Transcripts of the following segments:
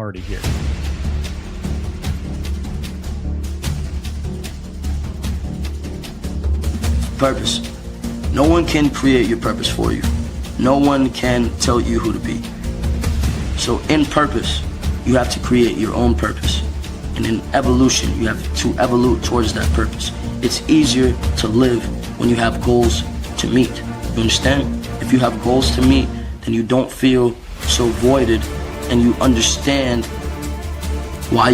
started here. Purpose. No one can create your purpose for you. No one can tell you who to be. So in purpose, you have to create your own purpose. And in evolution, you have to evolve towards that purpose. It's easier to live when you have goals to meet. You understand? If you have goals to meet, then you don't feel so voided, and you understand why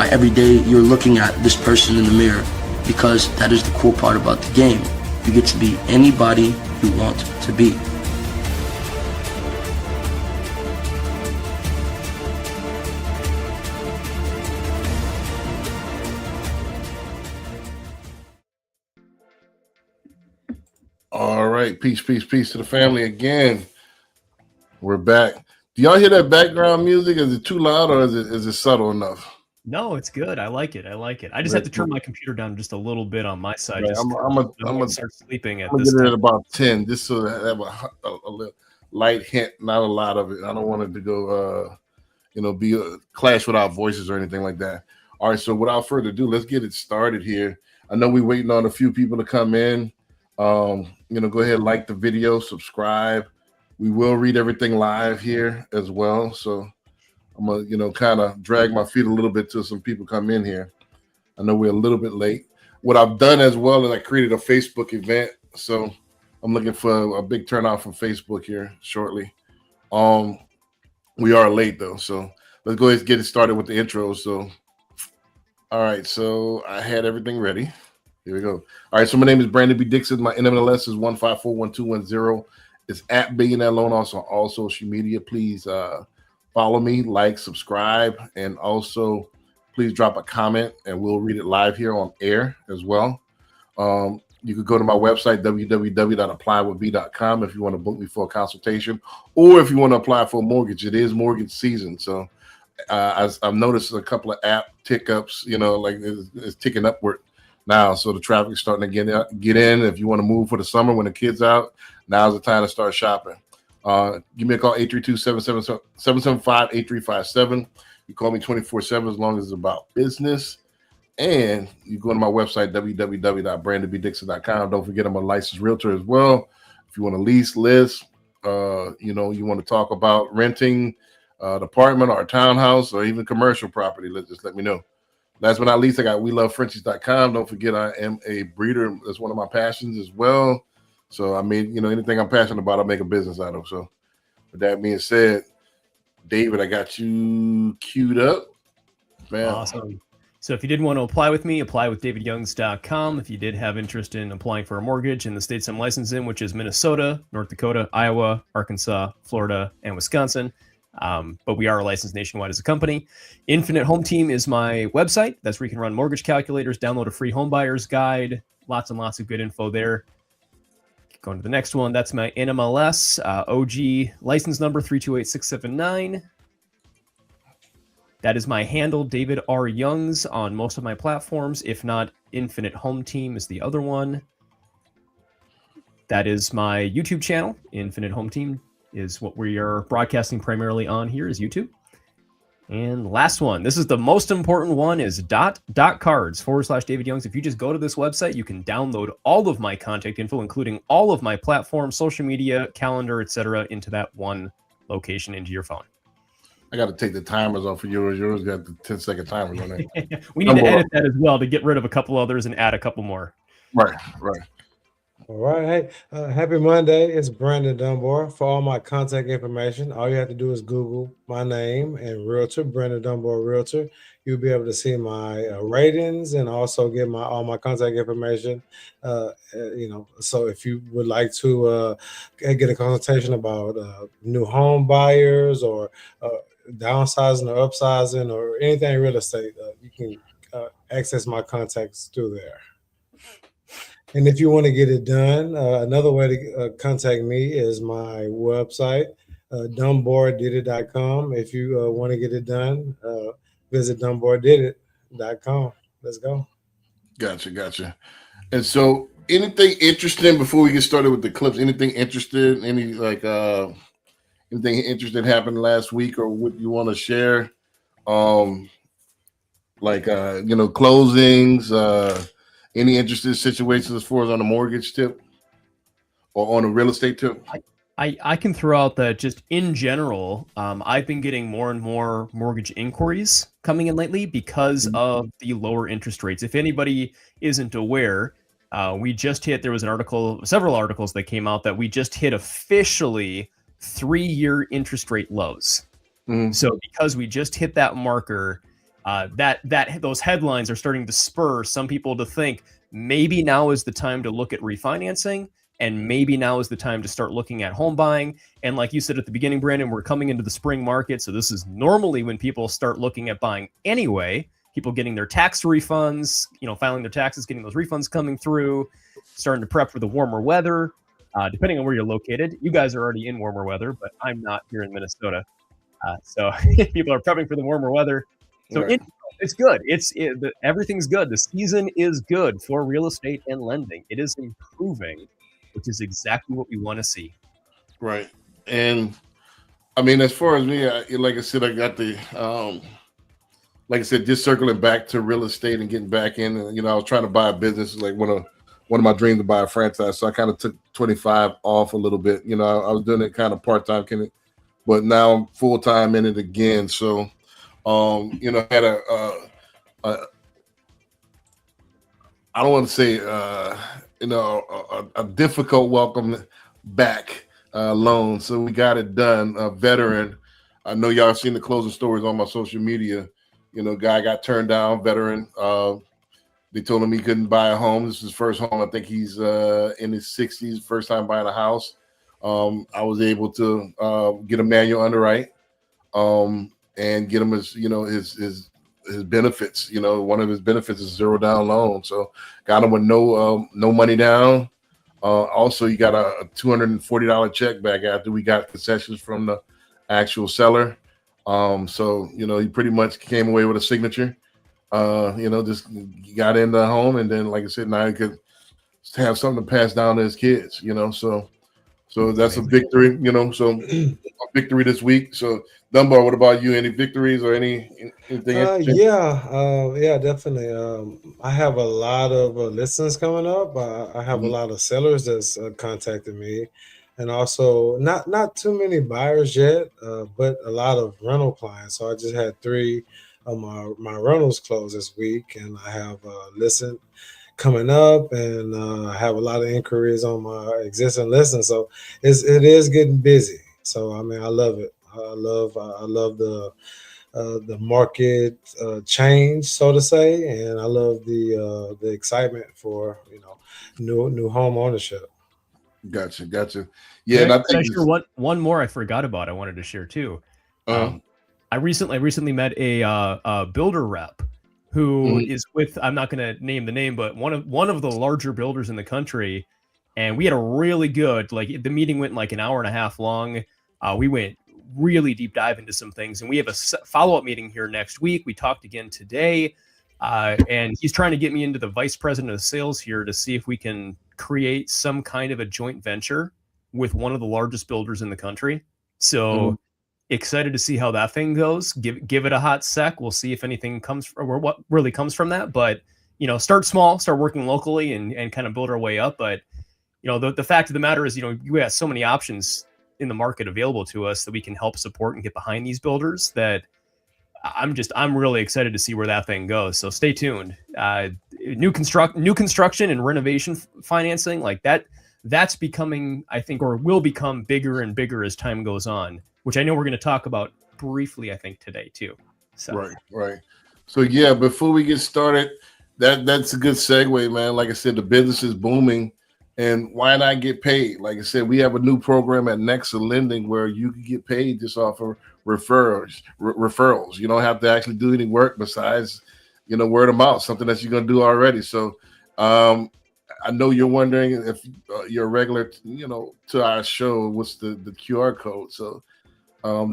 every day you're looking at this person in the mirror, because that is the cool part about the game. You get to be anybody you want to be. All right, peace to the family again. We're back. Do y'all hear that background music? Is it too loud or is it subtle enough? No, it's good. I like it. I just have to turn my computer down just a little bit on my side. Right. I'm gonna start sleeping at I'm this gonna get time. it at about 10, just so that I have a little light hint, not a lot of it. I don't want it to go, be a clash with our voices or anything like that. All right, so without further ado, let's get it started here. I know we're waiting on a few people to come in. Go ahead and like the video, subscribe. We will read everything live here as well. So I'm gonna, kind of drag my feet a little bit till some people come in here. I know we're a little bit late. What I've done as well is I created a Facebook event. So I'm looking for a big turnout from Facebook here shortly. We are late though. So let's go ahead and get it started with the intro. So, all right. So I had everything ready. Here we go. All right, so my name is Brandon B. Dixon. My NMLS is 1541210. It's at Billionaire Loan Officer on all social media. Please follow me, like, subscribe, and also please drop a comment, and we'll read it live here on air as well. You could go to my website, www.applywithb.com, if you want to book me for a consultation, or if you want to apply for a mortgage. It is mortgage season, so I've noticed a couple of app tick-ups, it's ticking upward now, so the traffic's starting to get in. If you want to move for the summer when the kids out, now's the time to start shopping. Give me a call, 832-775-8357. You call me 24/7 as long as it's about business. And you go to my website, www.brandonbdixon.com. Don't forget I'm a licensed realtor as well. If you want to lease, list, you want to talk about renting an apartment or a townhouse or even commercial property, just let me know. Last but not least, I got WeLoveFrenchies.com. Don't forget I am a breeder. That's one of my passions as well. So, anything I'm passionate about, I'll make a business out of. So, with that being said, David, I got you queued up. Man. Awesome. So if you did want to apply with me, apply with davidyoungs.com. If you did have interest in applying for a mortgage in the states I'm licensed in, which is Minnesota, North Dakota, Iowa, Arkansas, Florida, and Wisconsin. But we are licensed nationwide as a company. Infinite Home Team is my website. That's where you can run mortgage calculators, download a free home buyer's guide, lots and lots of good info there. Going to the next one, that's my NMLS, OG license number 328679. That is my handle, David R. Youngs, on most of my platforms. If not, Infinite Home Team is the other one. That is my YouTube channel. Infinite Home Team is what we are broadcasting primarily on here, is YouTube. And last one, this is the most important one, is .cards/David Youngs. If you just go to this website, you can download all of my contact info, including all of my platforms, social media, calendar, etc., into that one location into your phone. I got to take the timers off of yours. Yours got the 10-second timers on there. We need to edit that as well to get rid of a couple others and add a couple more. Right. All right. Hey, happy Monday. It's Brandon Dunbar. For all my contact information, all you have to do is Google my name and Realtor, Brandon Dunbar Realtor. You'll be able to see my ratings and also get all my contact information. So if you would like to get a consultation about new home buyers or downsizing or upsizing or anything real estate, you can access my contacts through there. And if you want to get it done, another way to contact me is my website, dumbardidit.com. If you want to get it done, visit dumbardidit.com. Let's go. Gotcha. And so anything interesting before we get started with the clips? Anything interesting? Anything interesting happened last week or what you want to share like closings, any interesting situations as far as on the mortgage tip or on a real estate tip? I can throw out that just in general, I've been getting more and more mortgage inquiries coming in lately because of the lower interest rates. If anybody isn't aware, we just hit, there was an article, several articles that came out that we just hit officially 3-year interest rate lows. So because we just hit that marker, those headlines are starting to spur some people to think maybe now is the time to look at refinancing. And maybe now is the time to start looking at home buying. And like you said at the beginning, Brandon, we're coming into the spring market. So this is normally when people start looking at buying anyway, people getting their tax refunds, filing their taxes, getting those refunds coming through, starting to prep for the warmer weather, depending on where you're located. You guys are already in warmer weather, but I'm not here in Minnesota. So people are prepping for the warmer weather. So Right. it's good. Everything's good. The season is good for real estate and lending. It is improving, which is exactly what we want to see. Right. And I mean, as far as me, like I said, I got the, like I said, just circling back to real estate and getting back in. I was trying to buy a business, like one of my dreams to buy a franchise. So I kind of took 25 off a little bit. I was doing it kind of part-time, but now I'm full-time in it again. So, had I don't want to say, a difficult welcome back loan. So we got it done. A veteran. I know y'all seen the closing stories on my social media. Guy got turned down, veteran. They told him he couldn't buy a home. This is his first home. I think he's in his 60s, first time buying a house. I was able to get a manual underwrite and get him his benefits. One of his benefits is 0 down loan. So got him with no money down. Also, you got a $240 check back after we got concessions from the actual seller. So he pretty much came away with a signature. Just got in the home, and then, like I said, now he could have something to pass down to his kids. So that's a victory. So a victory this week. So Dunbar, what about you? Any victories or anything? Yeah, definitely. I have a lot of listings coming up. I have a lot of sellers that's contacted me, and also not too many buyers yet, but a lot of rental clients. So I just had 3 of my rentals closed this week, and I have listing coming up, and I have a lot of inquiries on my existing listings. So it is getting busy. So I mean, I love it. I love the market change, so to say, and I love the excitement for new home ownership. Gotcha. Yeah, and I think share one more I forgot about. I wanted to share too. I recently met a builder rep who is with, I'm not going to name the name, but one of the larger builders in the country, and we had a really good, the meeting went like an hour and a half long. We went really deep dive into some things, and we have a follow-up meeting here next week. We talked again today, and he's trying to get me into the vice president of sales here to see if we can create some kind of a joint venture with one of the largest builders in the country. So excited to see how that thing goes. Give it a hot sec. We'll see if anything comes or what really comes from that. But start small, start working locally, and kind of build our way up. But the fact of the matter is, we have so many options in the market available to us that we can help support and get behind these builders that I'm really excited to see where that thing goes. So stay tuned. New construction and renovation financing, like that's becoming, I think, or will become bigger and bigger as time goes on, which I know we're going to talk about briefly, I think, today too. So. Right. So yeah, before we get started, that's a good segue, man. Like I said, the business is booming. And why not get paid? Like I said, we have a new program at Nexa Lending where you can get paid just off of referrals. You don't have to actually do any work besides, word of mouth, something that you're going to do already. So I know you're wondering if you're a regular, to our show, what's the QR code. So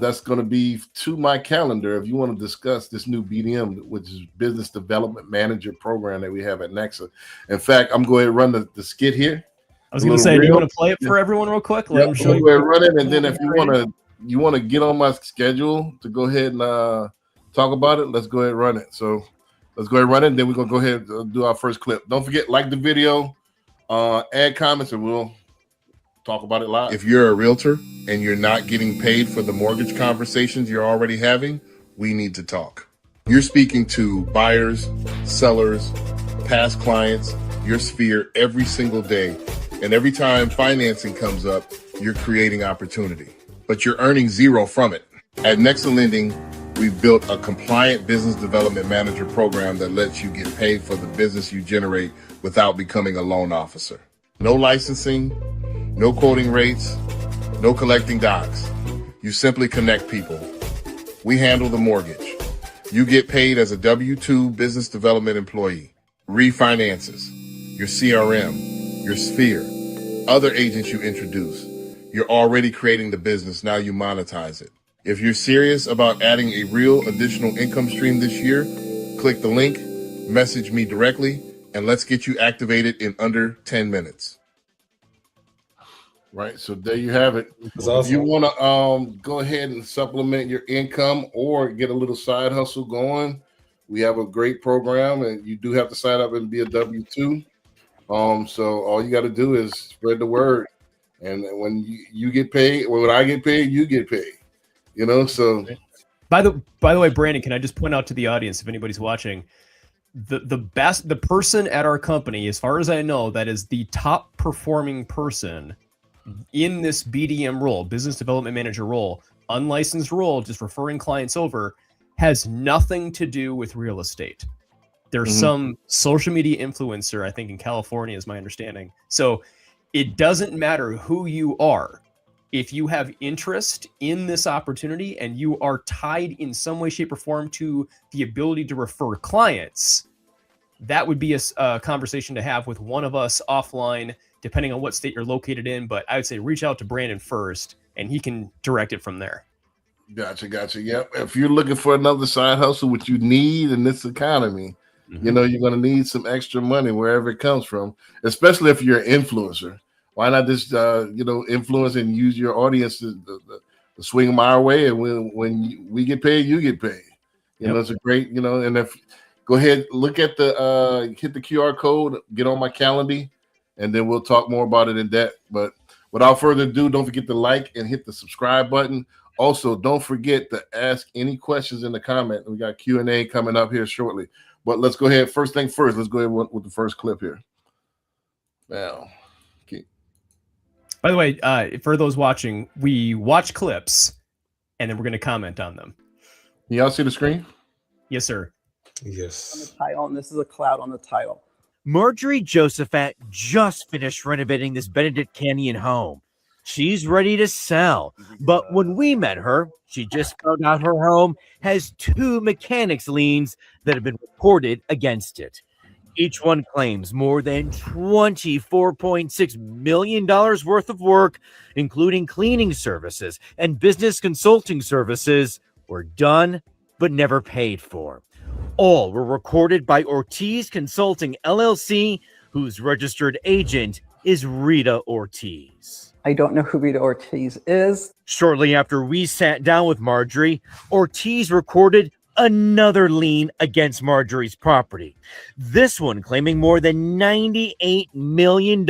that's going to be to my calendar if you want to discuss this new BDM, which is Business Development Manager program that we have at Nexa. In fact, I'm going to run the skit here. I was going to say, do you want to play it for everyone real quick? Let them show you. Run it, and then if you want to get on my schedule to go ahead and talk about it. Let's go ahead and run it. So let's go ahead and run it, and then we're gonna go ahead and do our first clip. Don't forget, like the video, add comments, and we'll talk about it live. If you're a realtor and you're not getting paid for the mortgage conversations you're already having, we need to talk. You're speaking to buyers, sellers, past clients, your sphere every single day. And every time financing comes up, you're creating opportunity, but you're earning zero from it. At Nexa Lending, we've built a compliant business development manager program that lets you get paid for the business you generate without becoming a loan officer. No licensing, no quoting rates, no collecting docs. You simply connect people. We handle the mortgage. You get paid as a W-2 business development employee. Refinances, your CRM, your sphere, other agents you introduce. You're already creating the business, now you monetize it. If you're serious about adding a real additional income stream this year, click the link, message me directly, and let's get you activated in under 10 minutes. Right, so there you have it. Awesome. If you want to go ahead and supplement your income or get a little side hustle going, we have a great program, and you do have to sign up and be a W-2. So all you got to do is spread the word, and when you get paid, when I get paid, you get paid. You know, so. By the way, Brandon, can I just point out to the audience, if anybody's watching, the person at our company, as far as I know, that is the top performing person in this BDM role, business development manager role, unlicensed role, just referring clients over, has nothing to do with real estate. There's some social media influencer, I think in California is my understanding. So it doesn't matter who you are. If you have interest in this opportunity and you are tied in some way, shape, or form to the ability to refer clients, that would be a conversation to have with one of us offline, depending on what state you're located in. But I would say reach out to Brandon first, and he can direct it from there. Gotcha. Yep. If you're looking for another side hustle, which you need in this economy, you know, you're going to need some extra money wherever it comes from, especially if you're an influencer. Why not just, influence and use your audience to swing them our way? And when we get paid, you get paid. You know, it's a great, and if go ahead, look at hit the QR code, get on my calendar, and then we'll talk more about it in depth. But without further ado, don't forget to like and hit the subscribe button. Also, don't forget to ask any questions in the comment. We got Q&A coming up here shortly. But let's go ahead. First thing first, let's go ahead with the first clip here. Now, by the way, for those watching, we watch clips, and then we're going to comment on them. Can y'all see the screen? Yes, sir. Yes. On the title, and this is a cloud on the title. Marjorie Josephat just finished renovating this Benedict Canyon home. She's ready to sell, but when we met her, she just found out her home has 2 mechanics liens that have been reported against it. Each one claims more than $24.6 million worth of work, including cleaning services and business consulting services, were done but never paid for. All were recorded by Ortiz Consulting LLC, whose registered agent is Rita Ortiz. I don't know who Rita Ortiz is. Shortly after we sat down with Marjorie, Ortiz recorded another lien against Marjorie's property. This one claiming more than $98 million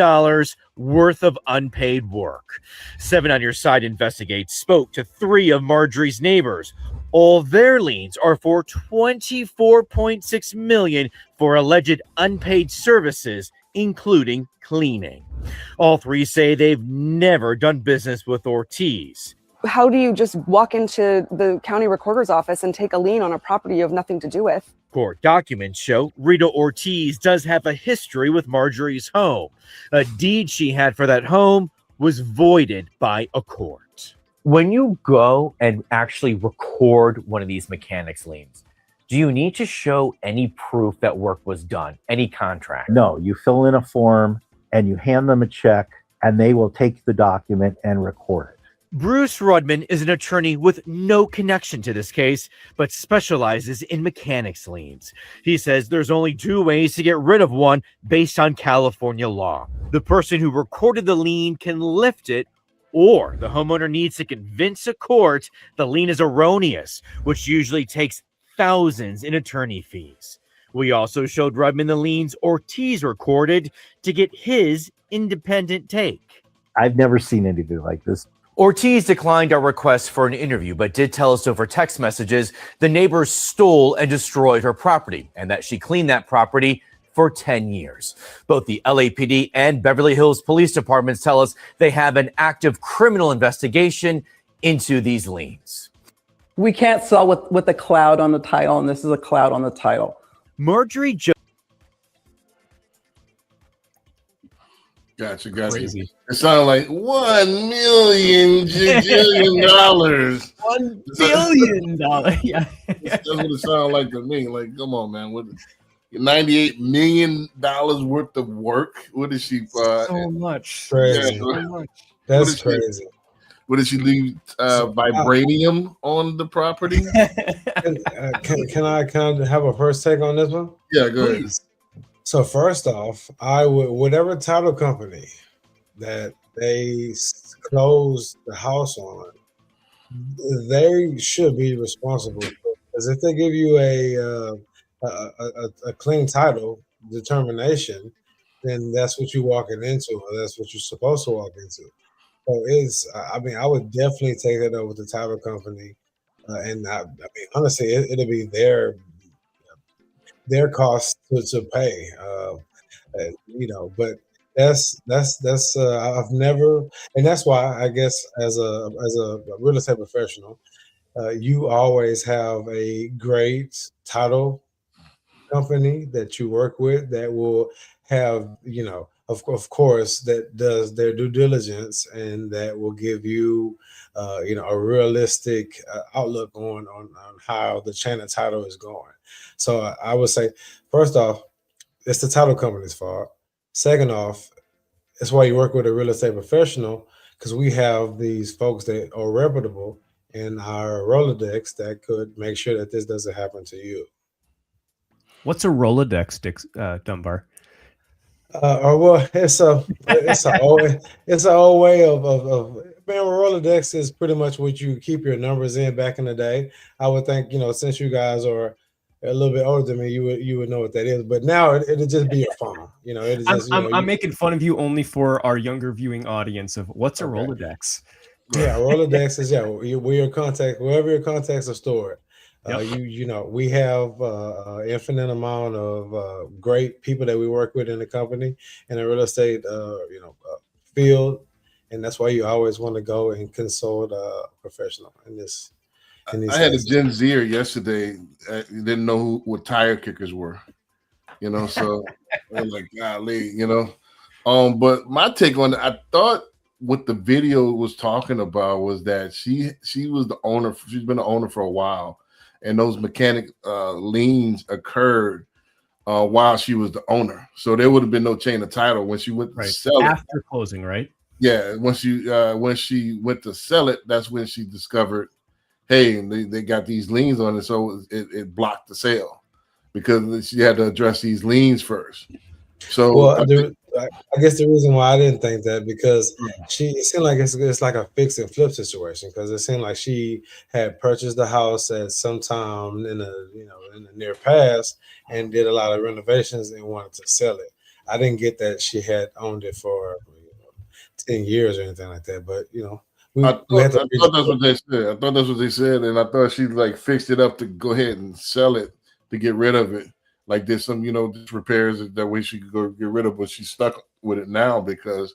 worth of unpaid work. 7 on Your Side Investigates spoke to 3 of Marjorie's neighbors. All their liens are for $24.6 million for alleged unpaid services, including cleaning. All 3 say they've never done business with Ortiz. How do you just walk into the county recorder's office and take a lien on a property you have nothing to do with? Court documents show Rita Ortiz does have a history with Marjorie's home. A deed she had for that home was voided by a court. When you go and actually record one of these mechanics liens, do you need to show any proof that work was done, any contract? No, you fill in a form and you hand them a check and they will take the document and record it. Bruce Rudman is an attorney with no connection to this case, but specializes in mechanics liens. He says there's only 2 ways to get rid of one based on California law. The person who recorded the lien can lift it, or the homeowner needs to convince a court the lien is erroneous, which usually takes thousands in attorney fees. We also showed Rudman the liens Ortiz recorded to get his independent take. I've never seen anything like this. Ortiz declined our request for an interview, but did tell us over text messages the neighbors stole and destroyed her property and that she cleaned that property for 10 years. Both the LAPD and Beverly Hills Police Departments tell us they have an active criminal investigation into these liens. We can't sell with a cloud on the title, and this is a cloud on the title. Marjorie Gotcha. Crazy. It sounded like $1 million dollars. $1 billion. Yeah. That's what it sounded like to me. Like, come on, man. What, $98 million worth of work? What did she? So much. Crazy. Yeah, So much. That's crazy. what did she leave? Vibranium on the property? Can I have a first take on this one? Yeah, go ahead. Please. So first off, I would whatever title company that they close the house on, they should be responsible. Because if they give you a clean title determination, then that's what you're walking into, or that's what you're supposed to walk into. So I mean, I would definitely take that up with the title company, and I mean, honestly, it'll be their cost to pay, but that's I've never, and that's why I guess as a real estate professional, you always have a great title company that you work with that will have, of course, that does their due diligence and that will give you, a realistic outlook on how the chain of title is going. So I would say, first off, it's the title company's fault. Second off, that's why you work with a real estate professional, because we have these folks that are reputable in our Rolodex that could make sure that this doesn't happen to you. What's a Rolodex, Dunbar? Well, it's an old way of man. Rolodex is pretty much what you keep your numbers in back in the day. I would think, since you guys are a little bit older than me, you would know what that is. But now it'll just be your phone. It'll just, I'm making fun of you only for our younger viewing audience of what's a Rolodex. Yeah, Rolodex is where your contact, wherever your contacts are stored. Yep. We have infinite amount of great people that we work with in the company in the real estate field, and that's why you always want to go and consult a professional in this. I had a Gen Zer yesterday. Didn't know what tire kickers were, So they're like, golly, But my take on it, I thought what the video was talking about was that she was the owner. She's been the owner for a while, and those mechanic liens occurred while she was the owner. So there would have been no chain of title when she went to sell it after closing, right? Yeah, when she went to sell it, that's when she discovered, hey, they got these liens on it, so it blocked the sale because she had to address these liens first. So I guess the reason why I didn't think that, because it seemed like it's like a fix and flip situation, because it seemed like she had purchased the house at some time in the near past and did a lot of renovations and wanted to sell it. I didn't get that she had owned it for 10 years or anything like that, but I thought that's what they said. I thought that's what they said, and I thought she fixed it up to go ahead and sell it to get rid of it. Like there's some, just repairs that way she could go get rid of, but she's stuck with it now because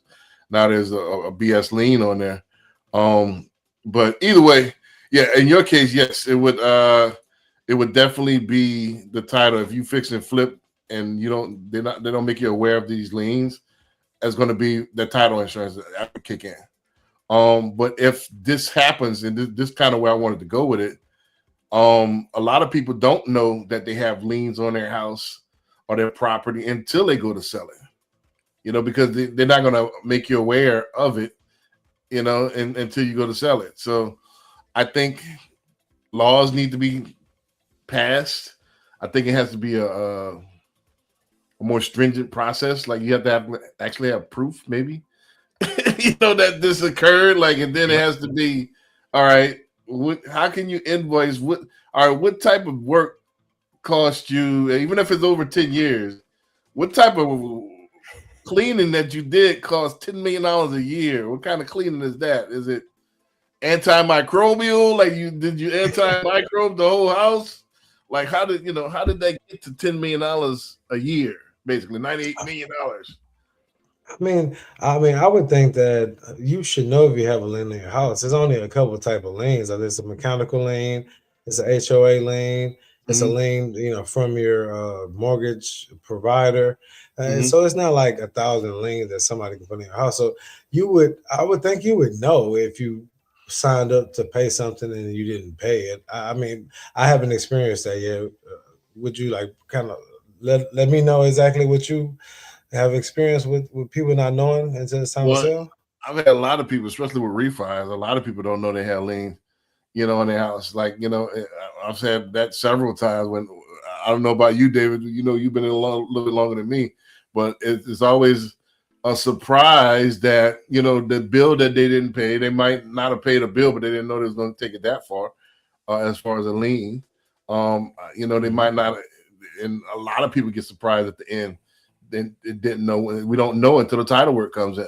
now there's a BS lien on there. But either way, yeah, in your case, yes, it would definitely be the title. If you fix and flip and they don't make you aware of these liens, it's going to be the title insurance that would kick in. But if this happens, and this kind of where I wanted to go with it, a lot of people don't know that they have liens on their house or their property until they go to sell it, because they're not going to make you aware of it, until you go to sell it. So I think laws need to be passed. I think it has to be a more stringent process. Like you have to actually have proof, maybe, that this occurred. And then it has to be, all right, how can you invoice? What type of work cost you, even if it's over 10 years, what type of cleaning that you did cost $10 million a year? What kind of cleaning is that? Is it antimicrobial? Like did you anti-microbe the whole house? Like how did that get to $10 million a year? Basically $98 million. I would think that you should know if you have a lien in your house. There's only a couple type of liens. There's a mechanical lien, it's a HOA lien, it's a lien, from your mortgage provider. So it's not like 1,000 liens that somebody can put in your house. So I would think you would know if you signed up to pay something and you didn't pay it. I haven't experienced that yet. Would you like kind of let me know exactly what you have experience with people not knowing until it's time to sell? I've had a lot of people, especially with refis, a lot of people don't know they have lien, in their house. Like, I've said that several times. When I don't know about you, David, you've been in a little bit longer than me, but it's always a surprise that, the bill that they didn't pay, they might not have paid a bill, but they didn't know they was going to take it that far, as far as a lien. They might not, and a lot of people get surprised at the end. It didn't know. We don't know until the title work comes in,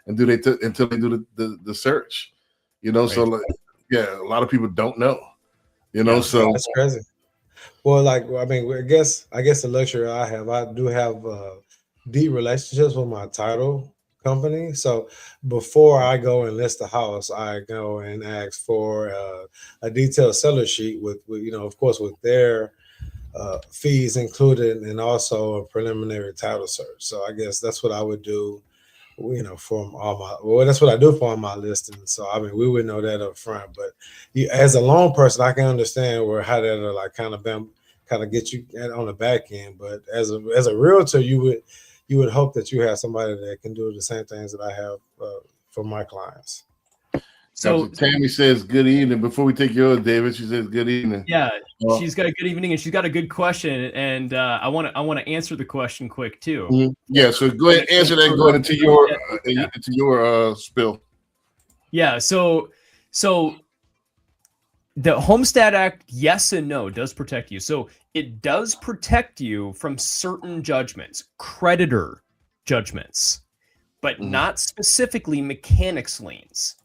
and until they do the search, right. So a lot of people don't know, so that's crazy. Well, I guess the luxury I do have deep relationships with my title company. So before I go and list the house, I go and ask for a detailed seller sheet with of course, with their fees included, and also a preliminary title search. So I guess that's what I would do, that's what I do for all my listings. So we would know that up front. But as a loan person, I can understand how that kind of get you on the back end. But as a realtor, you would hope that you have somebody that can do the same things that I have for my clients. So Tammy says good evening. Before we take yours, David, she says good evening. Yeah, she's got a good evening, and she's got a good question, and I want to answer the question quick too. Mm-hmm. Yeah, so go ahead and answer that. Go into your spill. Yeah, so the Homestead Act, yes and no, does protect you. So it does protect you from certain judgments, creditor judgments, but not specifically mechanics liens.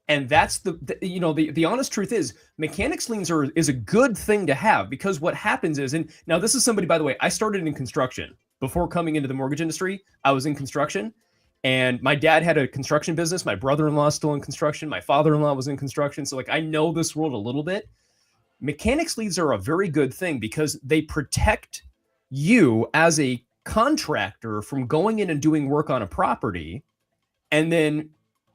And that's the honest truth is mechanics liens is a good thing to have, because what happens is, and now this is somebody, by the way, I started in construction. Before coming into the mortgage industry, I was in construction, and my dad had a construction business. My brother-in-law is still in construction. My father-in-law was in construction. So I know this world a little bit. Mechanics liens are a very good thing because they protect you as a contractor from going in and doing work on a property, and then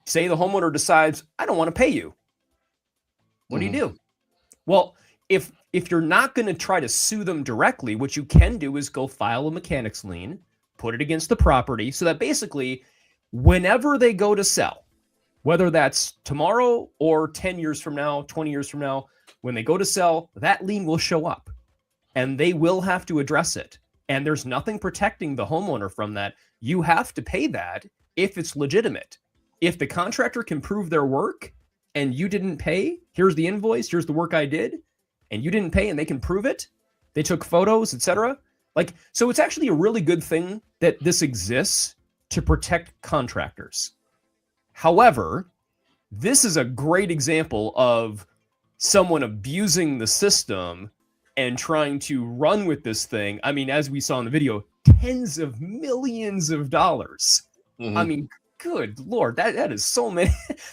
say the homeowner decides, I don't want to pay you. What do you do? Well, if you're not going to try to sue them directly, what you can do is go file a mechanics lien, put it against the property, so that basically whenever they go to sell, whether that's tomorrow or 10 years from now, 20 years from now, when they go to sell, that lien will show up and they will have to address it. And there's nothing protecting the homeowner from that. You have to pay that if it's legitimate. If the contractor can prove their work and you didn't pay, here's the invoice, here's the work I did, and you didn't pay and they can prove it, they took photos, etc. So it's actually a really good thing that this exists to protect contractors. However, this is a great example of someone abusing the system and trying to run with this thing. As we saw in the video, tens of millions of dollars. Good Lord, that is so many.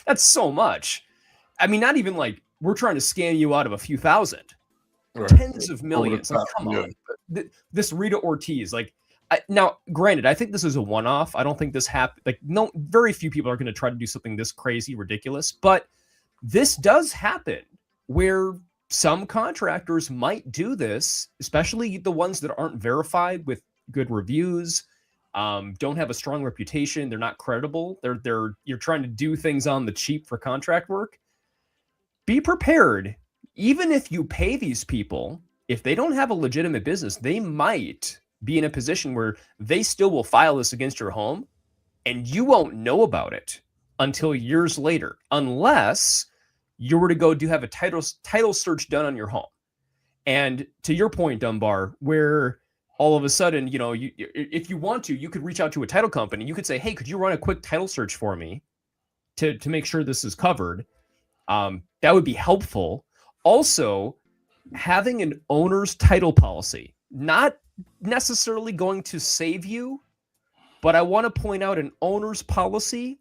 That's so much. Not even like we're trying to scam you out of a few thousand. Right. Tens of millions. Come on. This Rita Ortiz, now, granted, I think this is a one-off. I don't think this happened. Very few people are going to try to do something this crazy, ridiculous. But this does happen where some contractors might do this, especially the ones that aren't verified with good reviews. Don't have a strong reputation. They're not credible. You're trying to do things on the cheap for contract work. Be prepared. Even if you pay these people, if they don't have a legitimate business, they might be in a position where they still will file this against your home and you won't know about it until years later, unless you were to go have a title search done on your home. And to your point, Dunbar, where all of a sudden, if you want to, you could reach out to a title company. You could say, hey, could you run a quick title search for me to make sure this is covered? That would be helpful. Also, having an owner's title policy, not necessarily going to save you, but I want to point out an owner's policy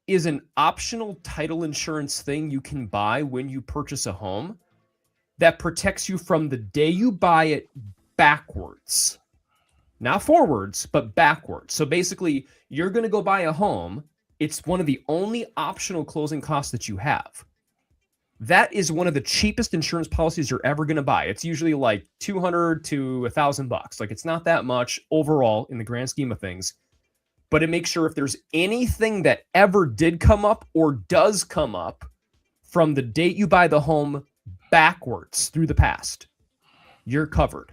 is an optional title insurance thing you can buy when you purchase a home that protects you from the day you buy it backwards. Not forwards, but backwards. So basically, you're going to go buy a home. It's one of the only optional closing costs that you have. That is one of the cheapest insurance policies you're ever going to buy. It's usually like $200 to $1,000. Like, it's not that much overall in the grand scheme of things, but it makes sure if there's anything that ever did come up or does come up from the date you buy the home backwards through the past, you're covered.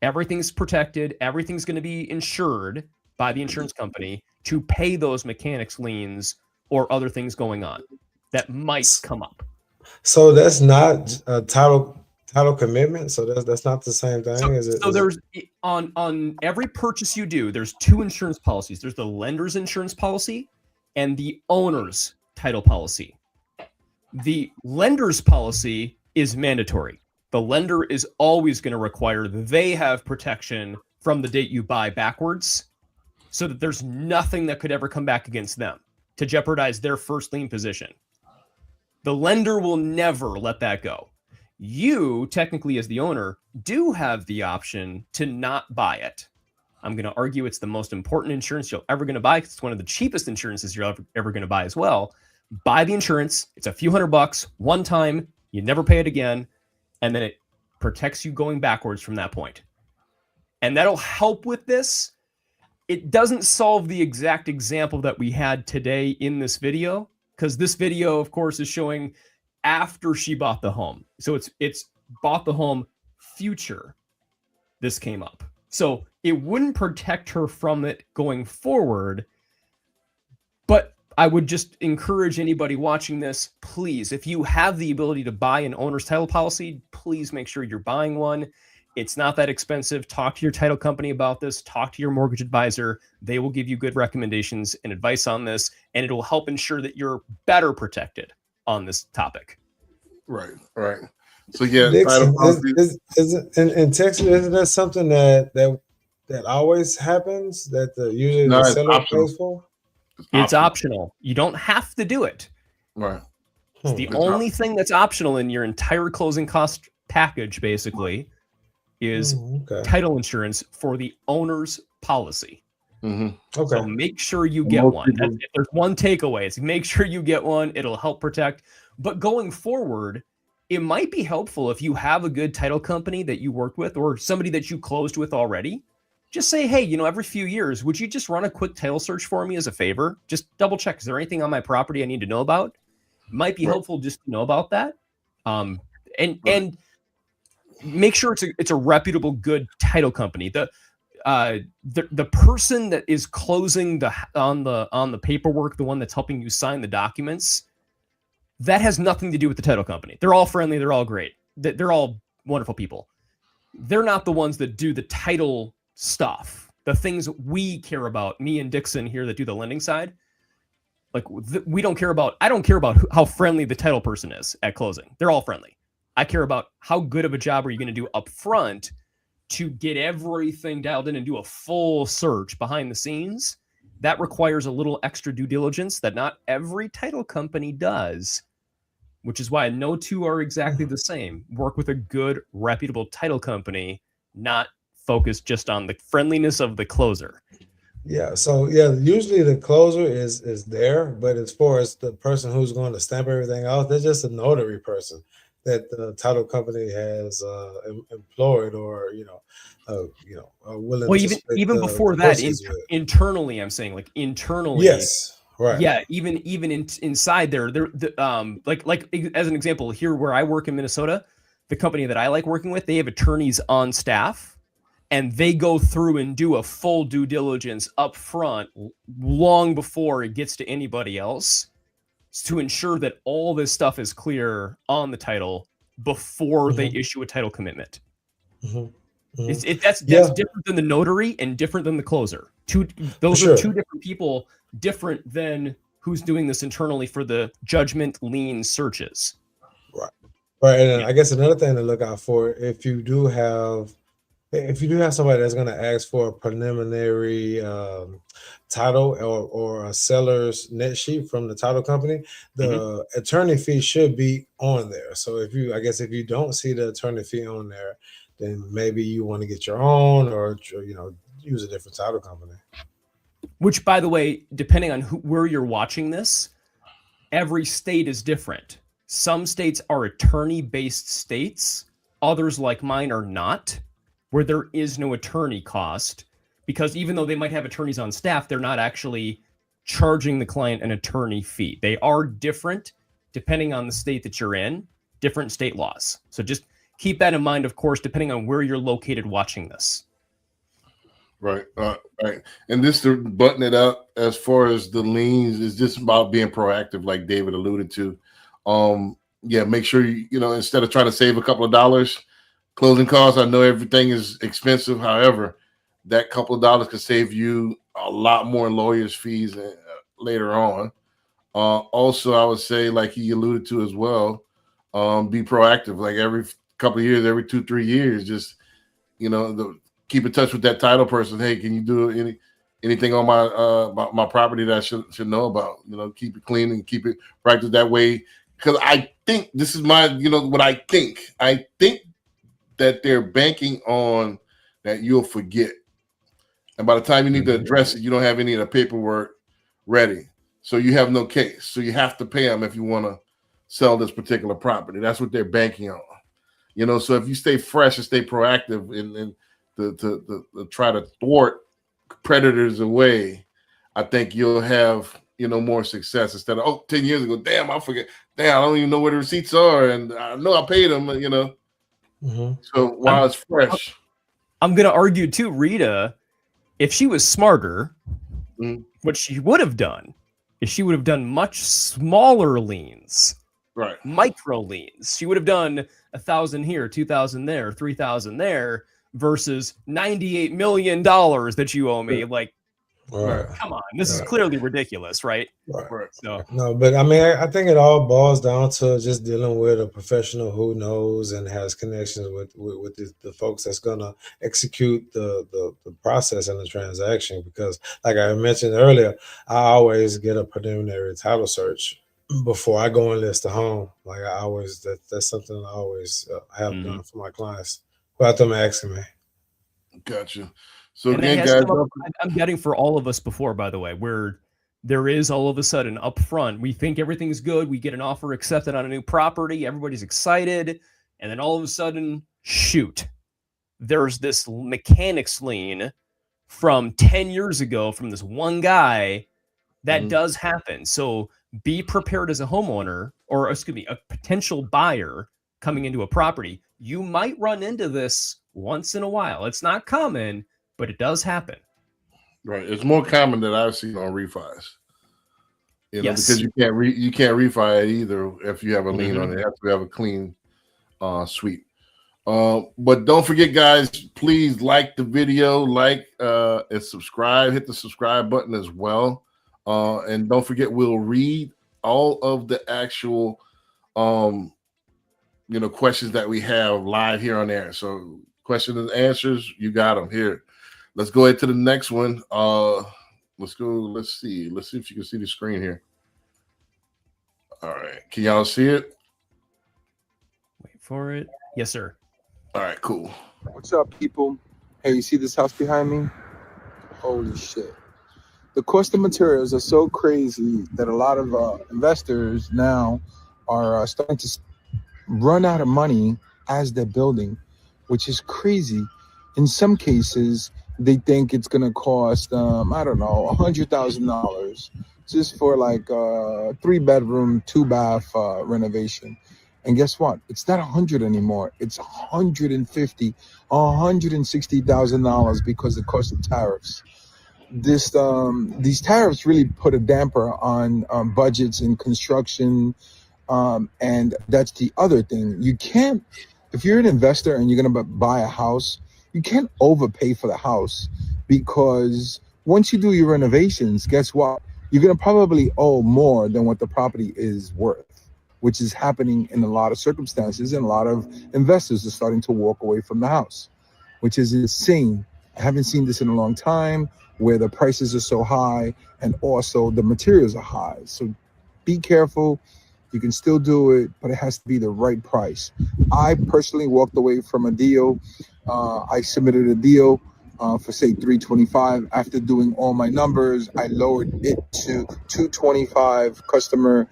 Everything's protected. Everything's going to be insured by the insurance company to pay those mechanics liens or other things going on that might come up. So that's not a title commitment. So that's not the same thing. Is it? So there's on every purchase you do, there's two insurance policies. There's the lender's insurance policy and the owner's title policy. The lender's policy is mandatory. The lender is always going to require they have protection from the date you buy backwards, so that there's nothing that could ever come back against them to jeopardize their first lien position. The lender will never let that go. You, technically as the owner, do have the option to not buy it. I'm going to argue it's the most important insurance you're ever going to buy because it's one of the cheapest insurances you're ever going to buy as well. Buy the insurance. It's a few $100 one time. You never pay it again. And then it protects you going backwards from that point. And that'll help with this. It doesn't solve the exact example that we had today in this video, because this video, of course, is showing after she bought the home. So it's bought the home future this came up. So it wouldn't protect her from it going forward. But I would just encourage anybody watching this, please, if you have the ability to buy an owner's title policy, please make sure you're buying one. It's not that expensive. Talk to your title company about this. Talk to your mortgage advisor. They will give you good recommendations and advice on this, and it will help ensure that you're better protected on this topic. Right. So yeah, Dixon, in Texas, isn't that something that always happens? That usually the seller pays for? It's optional. You don't have to do it. Right. It's the only thing that's optional in your entire closing cost package, basically, is title insurance for the owner's policy. Mm-hmm. Okay. So make sure you get one. If there's one takeaway, it's make sure you get one. It'll help protect. But going forward, it might be helpful if you have a good title company that you worked with or somebody that you closed with already. Just say, hey, every few years, would you just run a quick title search for me as a favor? Just double check. Is there anything on my property I need to know about? It might be helpful just to know about that. And make sure it's a reputable, good title company. The person that is closing on the paperwork, the one that's helping you sign the documents, that has nothing to do with the title company. They're all friendly. They're all great. They're all wonderful people. They're not the ones that do the title stuff, the things we care about, me and Dixon here that do the lending side. Like we don't care about, I don't care about how friendly the title person is at closing. They're all friendly. I care about how good of a job are you going to do up front to get everything dialed in and do a full search behind the scenes. That requires a little extra due diligence that not every title company does, which is why no two are exactly the same. Work with a good, reputable title company, not focus just on the friendliness of the closer. Yeah. So usually the closer is there, but as far as the person who's going to stamp everything out, they're just a notary person that the title company has employed or willing. Well, to even before that, internally, I'm saying like internally. Yes. Right. Yeah. Even inside there, like as an example here where I work in Minnesota, the company that I like working with, they have attorneys on staff. And they go through and do a full due diligence up front long before it gets to anybody else to ensure that all this stuff is clear on the title before they issue a title commitment. That's Yeah. different than the notary and different than the closer. Those For are sure. two different people, different than who's doing this internally for the judgment lien searches. Right, and I guess another thing to look out for, if you do have somebody that's going to ask for a preliminary title or a seller's net sheet from the title company, the attorney fee should be on there. So if you don't see the attorney fee on there, then maybe you want to get your own, or use a different title company. Which, by the way, depending on where you're watching this, every state is different. Some states are attorney-based states. Others, like mine, are not, where there is no attorney cost, because even though they might have attorneys on staff, they're not actually charging the client an attorney fee. They are different depending on the state that you're in, different state laws. So just keep that in mind, of course, depending on where you're located watching this. Right. Right. And this, to button it up, as far as the liens, is just about being proactive, like David alluded to. Make sure instead of trying to save a couple of dollars, closing costs, I know everything is expensive. However, that couple of dollars could save you a lot more in lawyers' fees later on. Also, I would say, like he alluded to as well, be proactive. Like every couple of years, every 2-3 years, just keep in touch with that title person. Hey, can you do anything on my property that I should know about? Keep it clean and keep it practice that way. Because I think this is what I think. I think that they're banking on that you'll forget. And by the time you need to address it, you don't have any of the paperwork ready. So you have no case. So you have to pay them if you want to sell this particular property. That's what they're banking on. So if you stay fresh and stay proactive and to try to thwart predators away, I think you'll have more success instead of 10 years ago, damn, I forget, damn, I don't even know where the receipts are, and I know I paid them. So while it's fresh, I'm gonna argue too, Rita, if she was smarter, what she would have done is she would have done much smaller liens, right? Micro liens. She would have done 1,000 here, 2,000 there, 3,000 there, versus $98 million that you owe me. Like, come on, this is clearly ridiculous, right? Right. So no, but I mean, I think it all boils down to just dealing with a professional who knows and has connections with the folks that's gonna execute the process and the transaction. Because, like I mentioned earlier, I always get a preliminary title search before I go and list a home. Like that's something I always have done for my clients without them asking me. Gotcha. So and again, guys, I'm getting for all of us before, by the way, where there is all of a sudden up front, we think everything's good. We get an offer accepted on a new property. Everybody's excited. And then all of a sudden, shoot, there's this mechanics lien from 10 years ago from this one guy. That does happen. So be prepared as a homeowner, or excuse me, a potential buyer coming into a property. You might run into this once in a while. It's not common, but it does happen. Right. It's more common than I've seen on refis. Yes. Because you can't refi it either if you have a lien on it. You have to have a clean sweep. But don't forget, guys, please like the video, and subscribe. Hit the subscribe button as well. And don't forget, we'll read all of the actual questions that we have live here on air. So questions and answers, you got them here. Let's go ahead to the next one. Let's go. Let's see if you can see the screen here. All right. Can y'all see it? Wait for it. Yes, sir. All right, cool. What's up, people? Hey, you see this house behind me? Holy shit. The cost of materials are so crazy that a lot of investors now are starting to run out of money as they're building, which is crazy. In some cases, they think it's going to cost, $100,000 just for like a 3-bedroom, 2-bath renovation. And guess what? It's not 100 anymore. It's $150,000, $160,000 because of the cost of tariffs. These tariffs really put a damper on budgets in construction, And that's the other thing. You can't, if you're an investor and you're going to buy a house, you can't overpay for the house, because once you do your renovations, guess what? You're going to probably owe more than what the property is worth, which is happening in a lot of circumstances, and a lot of investors are starting to walk away from the house, which is insane. I haven't seen this in a long time, where the prices are so high and also the materials are high. So be careful. You can still do it, but it has to be the right price. I personally walked away from a deal. I submitted a deal for say 325. After doing all my numbers, I lowered it to 225. Customer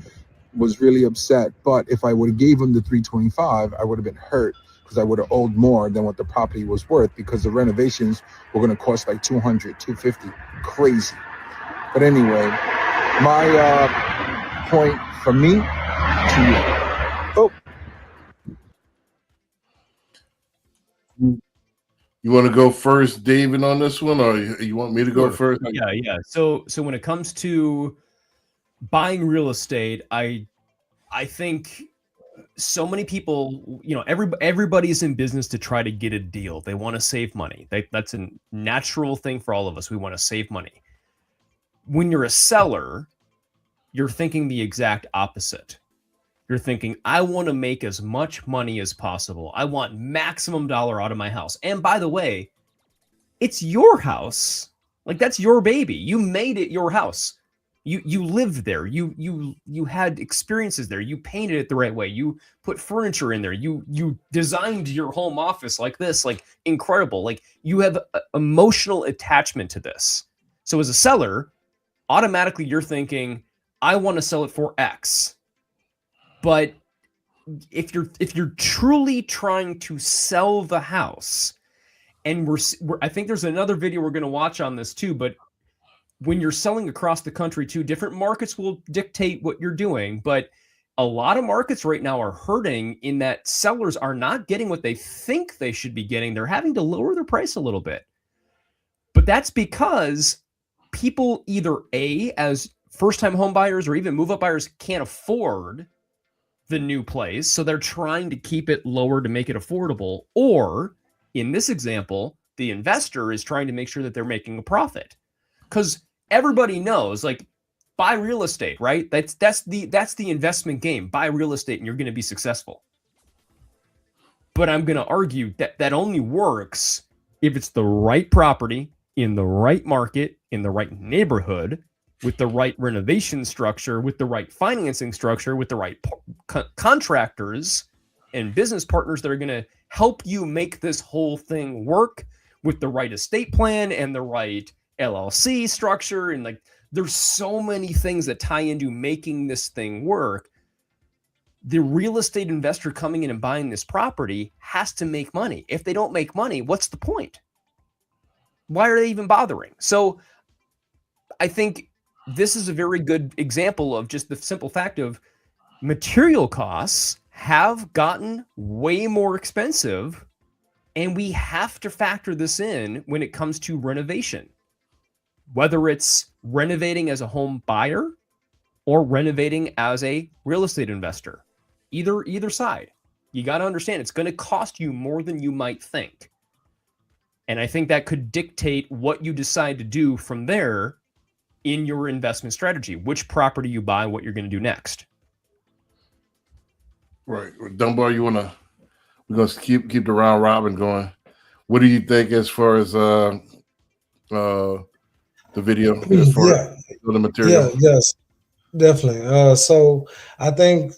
was really upset. But if I would have gave him the 325, I would have been hurt, because I would have owed more than what the property was worth, because the renovations were going to cost like 200, 250. Crazy. But anyway, my point for me to you. Oh, You want to go first, David, on this one, or you want me to go first? Yeah. So when it comes to buying real estate, I think so many people, everybody's in business to try to get a deal. They want to save money. That's a natural thing for all of us. We want to save money. When you're a seller, you're thinking the exact opposite. You're thinking, I want to make as much money as possible. I want maximum dollar out of my house. And by the way, it's your house. Like, that's your baby. You made it your house. You lived there. You had experiences there. You painted it the right way. You put furniture in there. You designed your home office like this, like incredible. Like, you have emotional attachment to this. So as a seller, automatically you're thinking, I want to sell it for X. But if you're truly trying to sell the house, and we're I think there's another video we're going to watch on this too, but when you're selling across the country too, different markets will dictate what you're doing, but a lot of markets right now are hurting in that sellers are not getting what they think they should be getting. They're having to lower their price a little bit. But that's because people either as first-time home buyers or even move-up buyers can't afford the new place, so they're trying to keep it lower to make it affordable. Or in this example, the investor is trying to make sure that they're making a profit, because everybody knows, like, buy real estate, right? That's the investment game. Buy real estate and you're going to be successful. But I'm going to argue that only works if it's the right property in the right market in the right neighborhood, with the right renovation structure, with the right financing structure, with the right contractors and business partners that are going to help you make this whole thing work, with the right estate plan and the right LLC structure. And like, there's so many things that tie into making this thing work. The real estate investor coming in and buying this property has to make money. If they don't make money, what's the point? Why are they even bothering? So I think this is a very good example of just the simple fact of material costs have gotten way more expensive, and we have to factor this in when it comes to renovation, whether it's renovating as a home buyer or renovating as a real estate investor. Either side, you got to understand it's going to cost you more than you might think. And I think that could dictate what you decide to do from there in your investment strategy, which property you buy, what you're going to do next. Right. Dunbar, we're going to keep the round robin going. What do you think as far as the video, as far as the material? Yeah, yes, definitely. So I think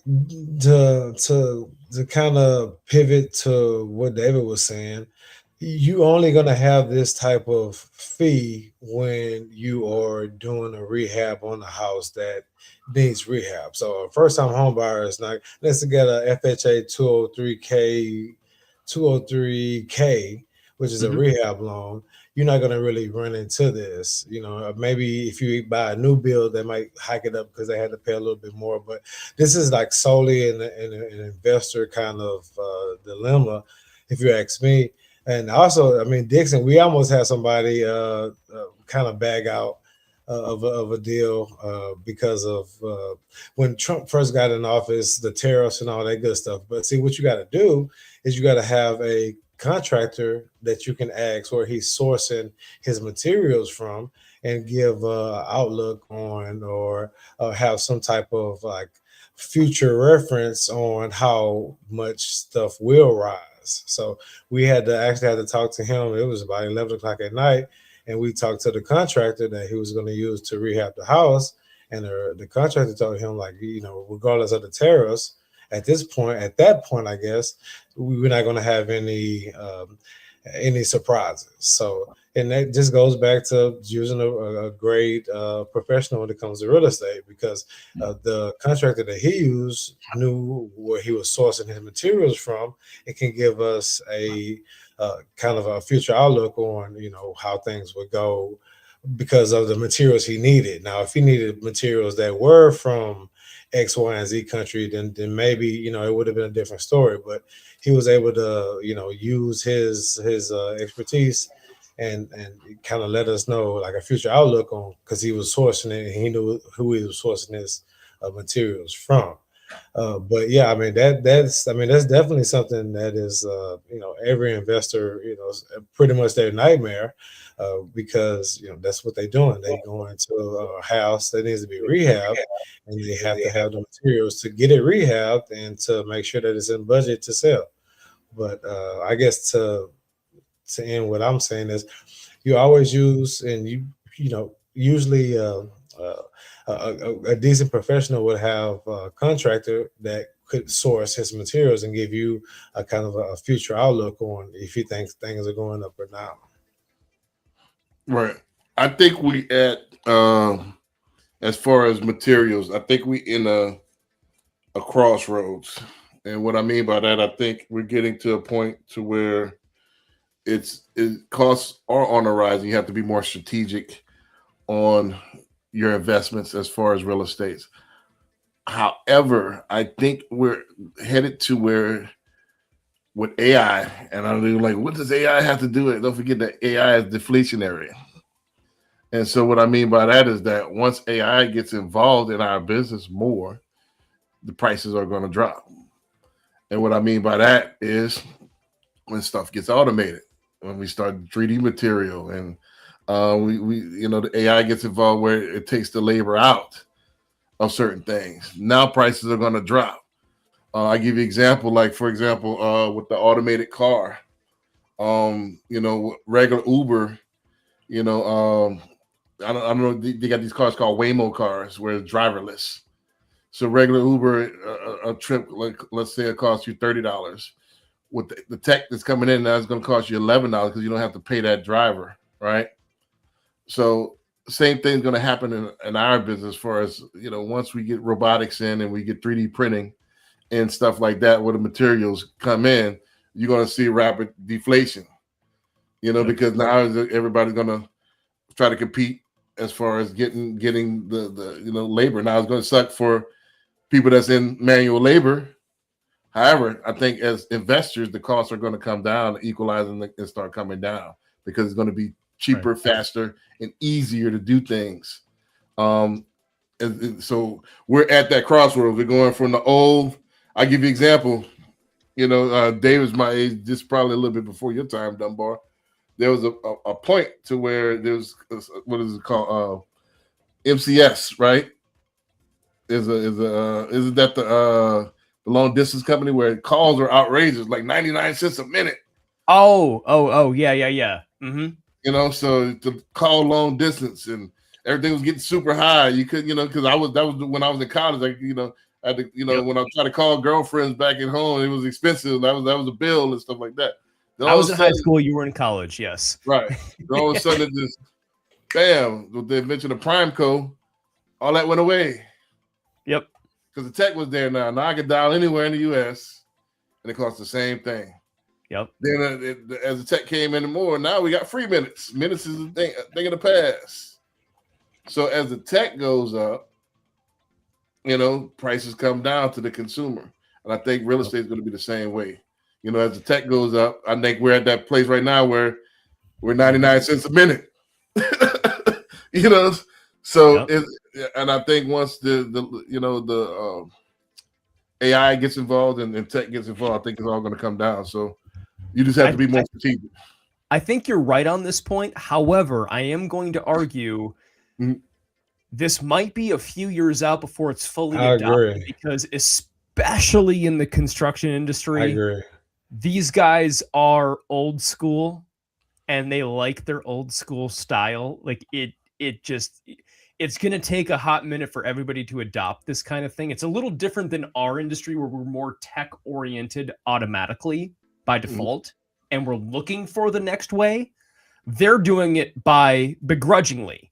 to kind of pivot to what David was saying, you only going to have this type of fee when you are doing a rehab on a house that needs rehab. So a first-time home buyer is not, let's get a FHA 203K, which is a rehab loan. You're not going to really run into this. Maybe if you buy a new build, they might hike it up because they had to pay a little bit more. But this is like solely an investor kind of dilemma, if you ask me. And also, I mean, Dixon, we almost had somebody kind of bag out of a deal because of when Trump first got in office, the tariffs and all that good stuff. But see, what you got to do is you got to have a contractor that you can ask where he's sourcing his materials from and give outlook on or have some type of like future reference on how much stuff will rise. So we had to actually have to talk to him. It was about 11 o'clock at night, and we talked to the contractor that he was going to use to rehab the house. And the contractor told him, like, you know, regardless of the tariffs, at that point, I guess we're not going to have any surprises. So, and that just goes back to using a great professional when it comes to real estate, because the contractor that he used knew where he was sourcing his materials from. It can give us a kind of a future outlook on, you know, how things would go because of the materials he needed. Now, if he needed materials that were from X, Y, and Z country, then maybe, you know, it would have been a different story. But he was able to, you know, use his expertise and kind of let us know like a future outlook on, because he was sourcing it and he knew who he was sourcing his materials from. But yeah, I mean that's definitely something that is you know, every investor, you know, pretty much their nightmare, because you know that's what they're doing. They go into a house that needs to be rehabbed, and they have to have the materials to get it rehabbed and to make sure that it's in budget to sell. But I guess to end, what I'm saying is you always use, and you know, usually a decent professional would have a contractor that could source his materials and give you a kind of a future outlook on if he thinks things are going up or down. Right. I think we at as far as materials, I think we in a crossroads. And what I mean by that, I think we're getting to a point to where it costs are on the rise, and you have to be more strategic on your investments as far as real estate. However, I think we're headed to where with AI, and I'm like, what does AI have to do with it? Don't forget that AI is deflationary. And so what I mean by that is that once AI gets involved in our business more, the prices are going to drop. And what I mean by that is when stuff gets automated, when we start 3D material, and we you know, the AI gets involved where it takes the labor out of certain things. Now prices are going to drop. I give you an example, like for example, with the automated car, you know, regular Uber, you know, I don't know, they got these cars called Waymo cars where it's driverless. So regular Uber, a trip, like let's say it costs you $30. With the tech that's coming in now, it's going to cost you $11 because you don't have to pay that driver, right? So same thing's going to happen in our business, as far as, you know, once we get robotics in and we get 3D printing and stuff like that, where the materials come in, you're going to see rapid deflation, you know, because now everybody's going to try to compete as far as getting the you know, labor. Now it's going to suck for people that's in manual labor. However, I think as investors, the costs are going to come down, equalizing and start coming down, because it's going to be cheaper, right, faster, and easier to do things. And so we're at that crossroads. We're going from the old. I'll give you an example. You know, David's my age, just probably a little bit before your time, Dunbar. There was a point to where there's what is it called? MCS, right? Isn't that the long distance company where calls are outrageous, like 99 cents a minute? Oh, yeah. Mm-hmm. You know, so to call long distance and everything was getting super high. You could, you know, because that was when I was in college. Like, you know, I had to, you know, when I tried to call girlfriends back at home, it was expensive. That was a bill and stuff like that. I was in high school. You were in college. Yes. Right. Then all of a sudden, it just bam, with the invention of Primeco, all that went away. Yep. Because the tech was there now. Now I could dial anywhere in the U.S. and it costs the same thing. Yep. Then as the tech came in more, now we got free minutes. Minutes is a thing of the past. So as the tech goes up, you know, prices come down to the consumer. And I think real estate is going to be the same way. You know, as the tech goes up, I think we're at that place right now where we're 99 cents a minute. You know, So Yep. and I think once the AI gets involved and tech gets involved, I think it's all going to come down. So you just have to be more strategic. I think you're right on this point. However, I am going to argue this might be a few years out before it's fully adopted, because especially in the construction industry, I agree. These guys are old school and they like their old school style. Like it's going to take a hot minute for everybody to adopt this kind of thing. It's a little different than our industry where we're more tech oriented automatically by default, and we're looking for the next way. They're doing it by begrudgingly.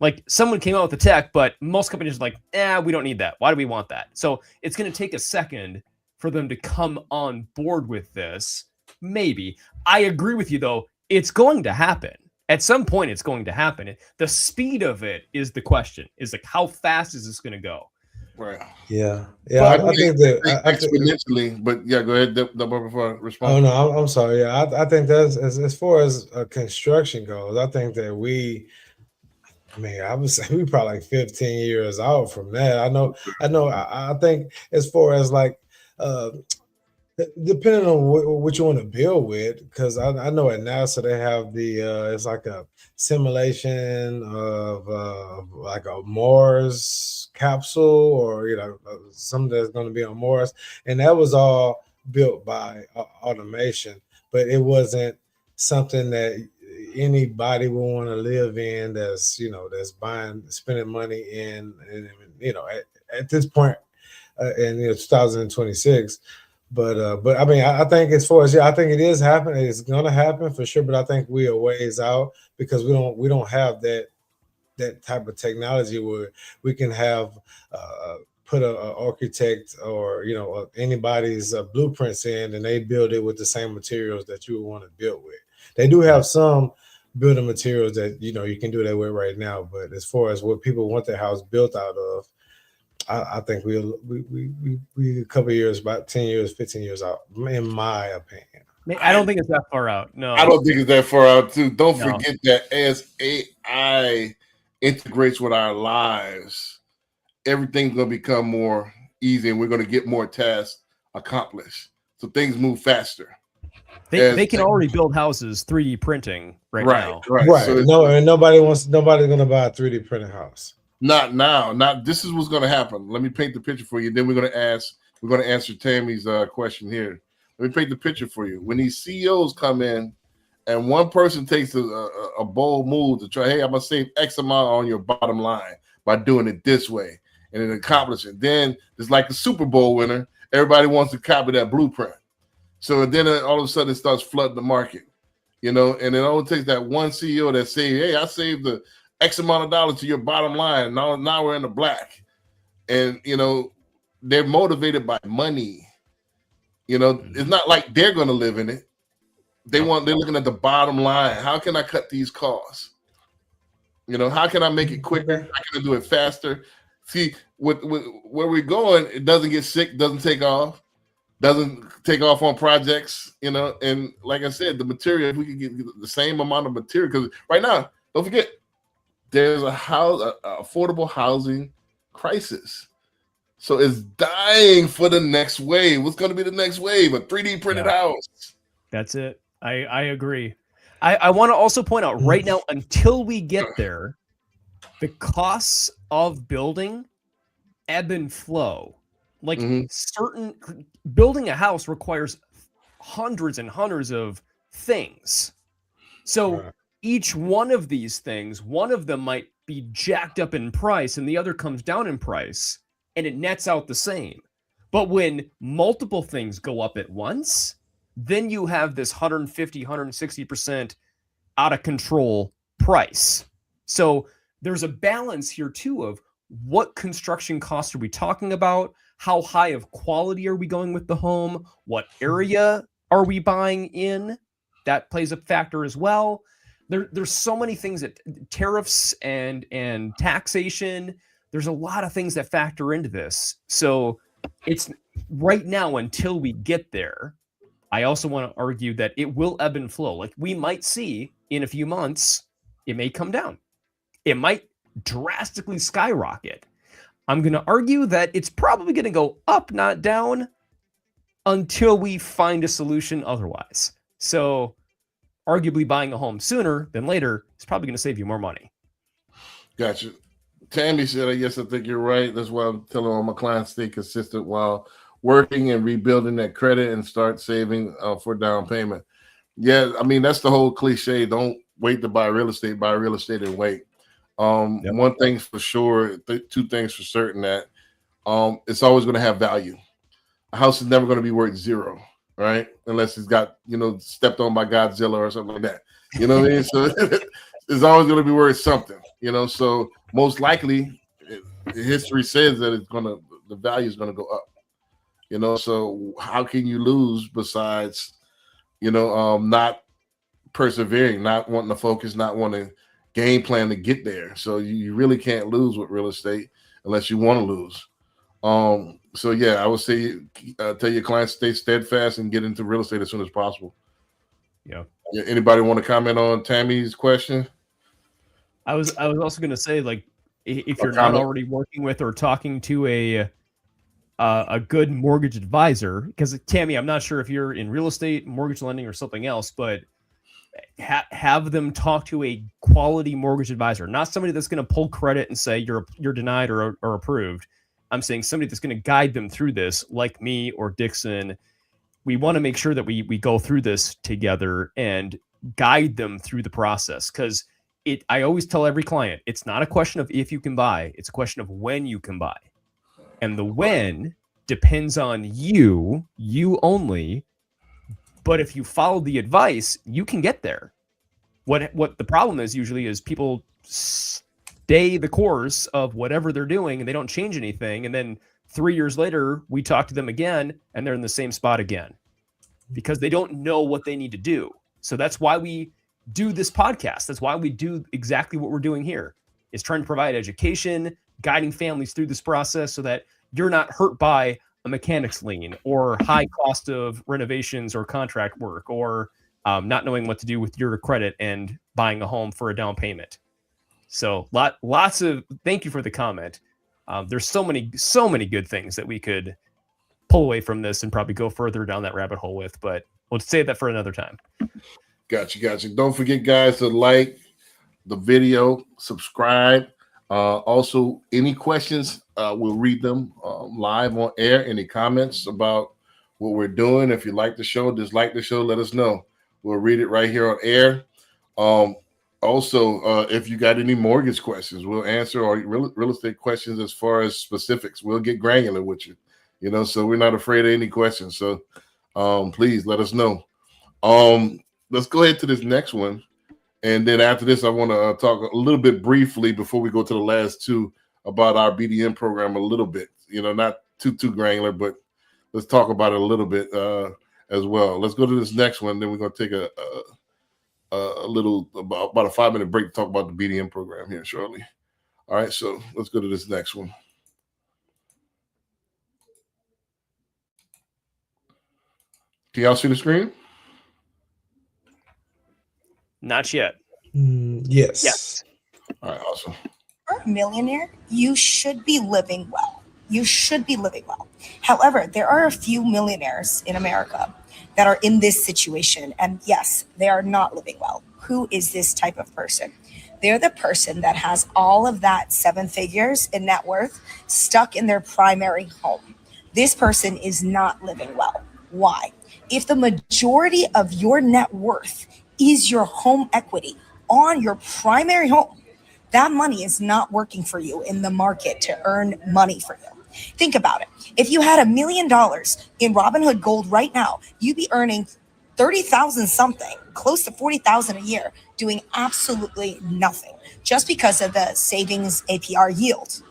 Like someone came out with the tech, but most companies are like, we don't need that. Why do we want that? So it's going to take a second for them to come on board with this. Maybe. I agree with you, though. It's going to happen. At some point, it's going to happen. The speed of it is the question. Is like, how fast is this going to go? Right. Yeah. But I think that exponentially. But yeah, go ahead. Before I respond. Oh no, I'm sorry. Yeah, I think that's as far as construction goes. I think that I would say we probably like 15 years out from that. I think as far as like depending on what you want to build with, because I know at NASA they have it's like a simulation of like a Mars capsule, or something that's going to be on Mars, and that was all built by automation, but it wasn't something that anybody would want to live in. That's spending money in, at this point in 2026. But I mean, I think as far as I think it is happening. It's gonna happen for sure. But I think we are ways out because we don't have that type of technology where we can have put an architect or anybody's blueprints in, and they build it with the same materials that you would want to build with. They do have some building materials that you can do that with right now. But as far as what people want their house built out of, I think we a couple of years, about 10 years, 15 years out, in my opinion. I don't think it's that far out. No, I don't think it's that far out too. Don't forget that as AI integrates with our lives, everything's going to become more easy, and we're going to get more tasks accomplished. So things move faster. They can already build houses 3D printing right now. Right. So nobody's going to buy a 3D printed house. Not now. Not this is what's going to happen. Let me paint the picture for you. Then we're going to answer Tammy's question here. Let me paint the picture for you. When these CEOs come in, and one person takes a bold move to try, hey, I'm gonna save X amount on your bottom line by doing it this way, and it accomplishes it. Then it's like the Super Bowl winner. Everybody wants to copy that blueprint. So then all of a sudden it starts flooding the market, and it only takes that one CEO that say, hey, I saved the X amount of dollars to your bottom line. Now we're in the black. And, they're motivated by money. It's not like they're going to live in it. They're looking at the bottom line. How can I cut these costs? How can I make it quicker? How can I do it faster? See, with where we're going, it doesn't get sick, doesn't take off on projects, and like I said, the material, if we could get the same amount of material, because right now, don't forget, there's a affordable housing crisis. So it's dying for the next wave. What's going to be the next wave? A 3D printed house. That's it. I agree. I want to also point out right now, until we get there, the costs of building ebb and flow. Like building a house requires hundreds and hundreds of things. So each one of these things, one of them might be jacked up in price and the other comes down in price, and it nets out the same. But when multiple things go up at once, then you have this 150, 160% out of control price. So there's a balance here too of what construction costs are we talking about? How high of quality are we going with the home? What area are we buying in? That plays a factor as well. There's so many things that tariffs and taxation. There's a lot of things that factor into this. So it's right now until we get there. I also want to argue that it will ebb and flow. Like we might see in a few months, it may come down. It might drastically skyrocket. I'm going to argue that it's probably going to go up, not down, until we find a solution otherwise. So arguably buying a home sooner than later is probably going to save you more money. Gotcha. Tammy said, yes, I think you're right. That's why I'm telling all my clients stay consistent while working and rebuilding that credit and start saving for down payment. Yeah, I mean, that's the whole cliche. Don't wait to buy real estate and wait. One thing's for sure, two things for certain, that it's always going to have value. A house is never going to be worth zero, right? Unless it's got, stepped on by Godzilla or something like that. You know what I mean? So it's always going to be worth something, so most likely history says that the value is going to go up, so how can you lose besides, not persevering, not wanting to focus, not wanting to game plan to get there. So you really can't lose with real estate unless you want to lose. So yeah, I would say tell your clients stay steadfast and get into real estate as soon as possible. Yeah. Anybody want to comment on Tammy's question? I was also going to say, like, if you're not already working with or talking to a good mortgage advisor, because Tammy, I'm not sure if you're in real estate, mortgage lending, or something else, but have them talk to a quality mortgage advisor, not somebody that's going to pull credit and say you're denied or approved. I'm saying somebody that's going to guide them through this, like me or Dixon. We want to make sure that we go through this together and guide them through the process, because I always tell every client, it's not a question of if you can buy, it's a question of when you can buy. And the when depends on you only. But if you follow the advice, you can get there. What the problem is usually is people stay the course of whatever they're doing and they don't change anything. And then 3 years later, we talk to them again and they're in the same spot again because they don't know what they need to do. So that's why we do this podcast. That's why we do exactly what we're doing here, is trying to provide education, guiding families through this process so that you're not hurt by a mechanic's lien or high cost of renovations or contract work or not knowing what to do with your credit and buying a home for a down payment. So lots of thank you for the comment. There's so many good things that we could pull away from this and probably go further down that rabbit hole with, but we'll save that for another time. Gotcha. Don't forget, guys, to like the video, subscribe. Also, any questions, we'll read them live on air. Any comments about what we're doing? If you like the show, dislike the show, let us know. We'll read it right here on air. Also, if you got any mortgage questions, we'll answer, or real estate questions as far as specifics. We'll get granular with you, so we're not afraid of any questions. So please let us know. Let's go ahead to this next one. And then after this, I want to talk a little bit briefly before we go to the last two about our BDM program a little bit, not too granular, but let's talk about it a little bit as well. Let's go to this next one. Then we're going to take a little, about a 5-minute break to talk about the BDM program here shortly. All right, so let's go to this next one. Can y'all see the screen? Not yet. Yes. All right, awesome. You're a millionaire, you should be living well. However, there are a few millionaires in America that are in this situation. And yes, they are not living well. Who is this type of person? They're the person that has all of that 7 figures in net worth stuck in their primary home. This person is not living well. Why? If the majority of your net worth is your home equity on your primary home, that money is not working for you in the market to earn money for you. Think about it. If you had $1 million in Robinhood Gold right now, you'd be earning 30,000 something, close to 40,000 a year, doing absolutely nothing just because of the savings APR yield.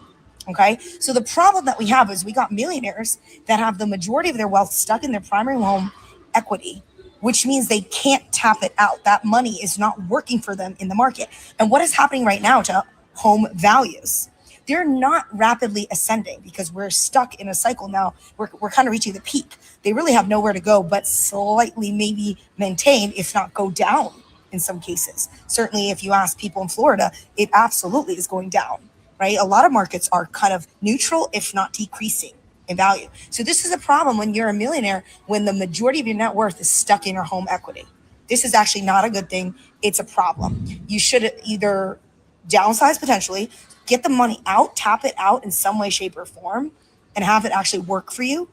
Okay. So the problem that we have is we got millionaires that have the majority of their wealth stuck in their primary home equity, which means they can't tap it out. That money is not working for them in the market. And what is happening right now to home values? They're not rapidly ascending because we're stuck in a cycle now. We're kind of reaching the peak. They really have nowhere to go but slightly maybe maintain, if not go down in some cases. Certainly, if you ask people in Florida, it absolutely is going down, right? A lot of markets are kind of neutral, if not decreasing in value. So this is a problem when you're a millionaire, when the majority of your net worth is stuck in your home equity. This is actually not a good thing. It's a problem. You should either downsize potentially, get the money out, tap it out in some way, shape, or form, and have it actually work for you.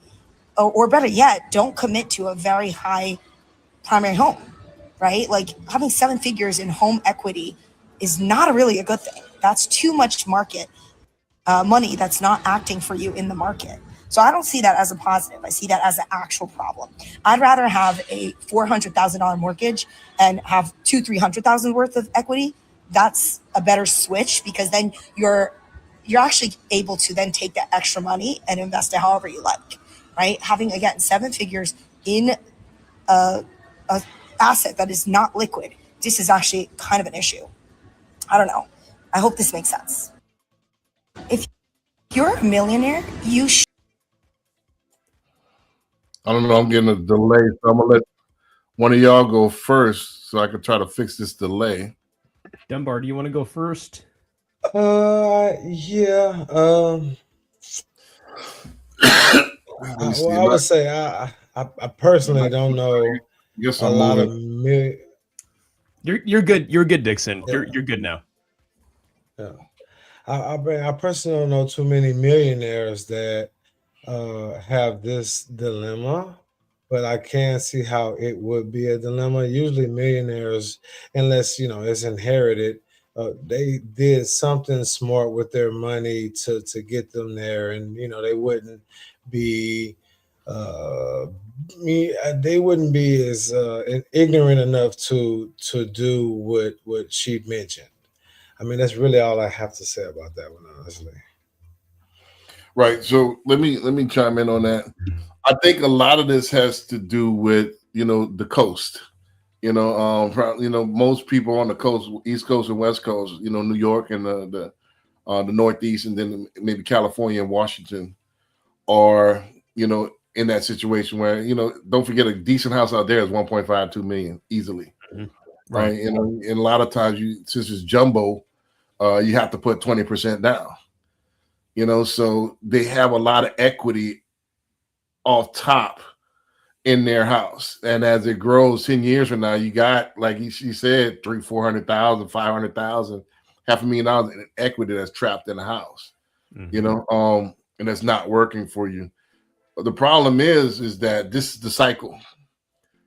Or better yet, don't commit to a very high primary home, right? Like having 7 figures in home equity is not really a good thing. That's too much market money that's not acting for you in the market. So I don't see that as a positive. I see that as an actual problem. I'd rather have a $400,000 mortgage and have $200,000-300,000 worth of equity. That's a better switch, because then you're actually able to then take that extra money and invest it however you like, right? Having, again, 7 figures in a asset that is not liquid, this is actually kind of an issue. I don't know. I hope this makes sense. If you're a millionaire, you should. I don't know. I'm getting a delay, so I'm gonna let one of y'all go first, so I can try to fix this delay. Dunbar, do you want to go first? Yeah. I would say I personally don't know Guess a I'm lot moving. of You're good. You're good, Dixon. You're good now. Yeah. I personally don't know too many millionaires that have this dilemma, but I can see how it would be a dilemma. Usually, millionaires, unless it's inherited, they did something smart with their money to get them there, and they wouldn't be. They wouldn't be as ignorant enough to do what she mentioned. I mean, that's really all I have to say about that one, honestly. Right. So let me chime in on that. I think a lot of this has to do with the coast. Most people on the coast, East Coast and West Coast, New York and the Northeast, and then maybe California and Washington are in that situation where don't forget, a decent house out there is 1.52 million easily. Mm-hmm. Right. And a lot of times since it's jumbo, you have to put 20% down. So they have a lot of equity off top in their house. And as it grows 10 years from now, you got, like she said, 300,000, 500,000, $500,000 in equity that's trapped in the house. Mm-hmm. And that's not working for you. But the problem is that this is the cycle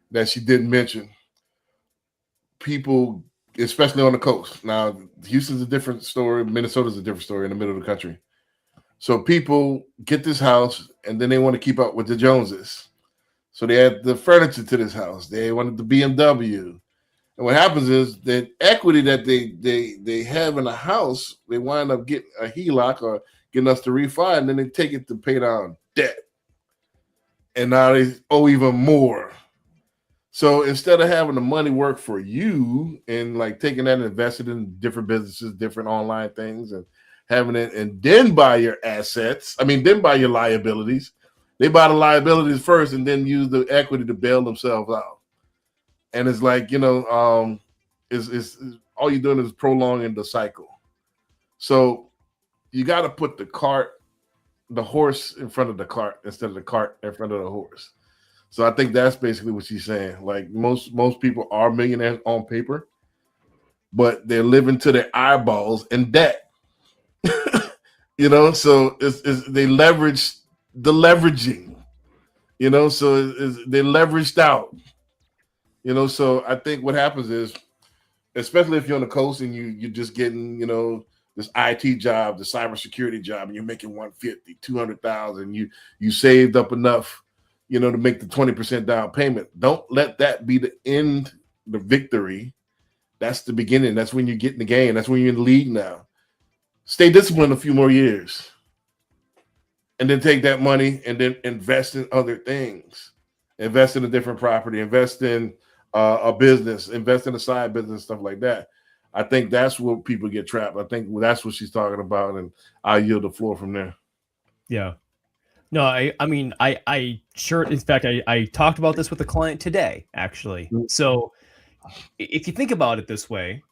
that she didn't mention. People, especially on the coast. Now, Houston's a different story. Minnesota's a different story in the middle of the country. So people get this house and then they want to keep up with the Joneses. So they add the furniture to this house. They wanted the BMW. And what happens is that equity that they have in a house, they wind up getting a HELOC or getting us to refi, and then they take it to pay down debt. And now they owe even more. So instead of having the money work for you and like taking that and invested in different businesses, different online things, and having it, and then buy your assets, then buy your liabilities. They buy the liabilities first and then use the equity to bail themselves out. And it's like, it's all you're doing is prolonging the cycle. So you got to put the horse in front of the cart instead of the cart in front of the horse. So I think that's basically what she's saying. Like most people are millionaires on paper, but they're living to their eyeballs in debt. So they leverage the leveraging, so they leveraged out, so I think what happens is, especially if you're on the coast and you're just getting, this IT job, the cybersecurity job, and you're making 150, 200,000, you saved up enough, to make the 20% down payment. Don't let that be the end, the victory. That's the beginning. That's when you get in the game. That's when you're in the league now. Stay disciplined a few more years and then take that money and then invest in other things. Invest in a different property, invest in a business, invest in a side business, stuff like that. I think that's where people get trapped. I think that's what she's talking about, and I yield the floor from there. Yeah. No, I sure. In fact, I talked about this with a client today, actually. So, if you think about it this way,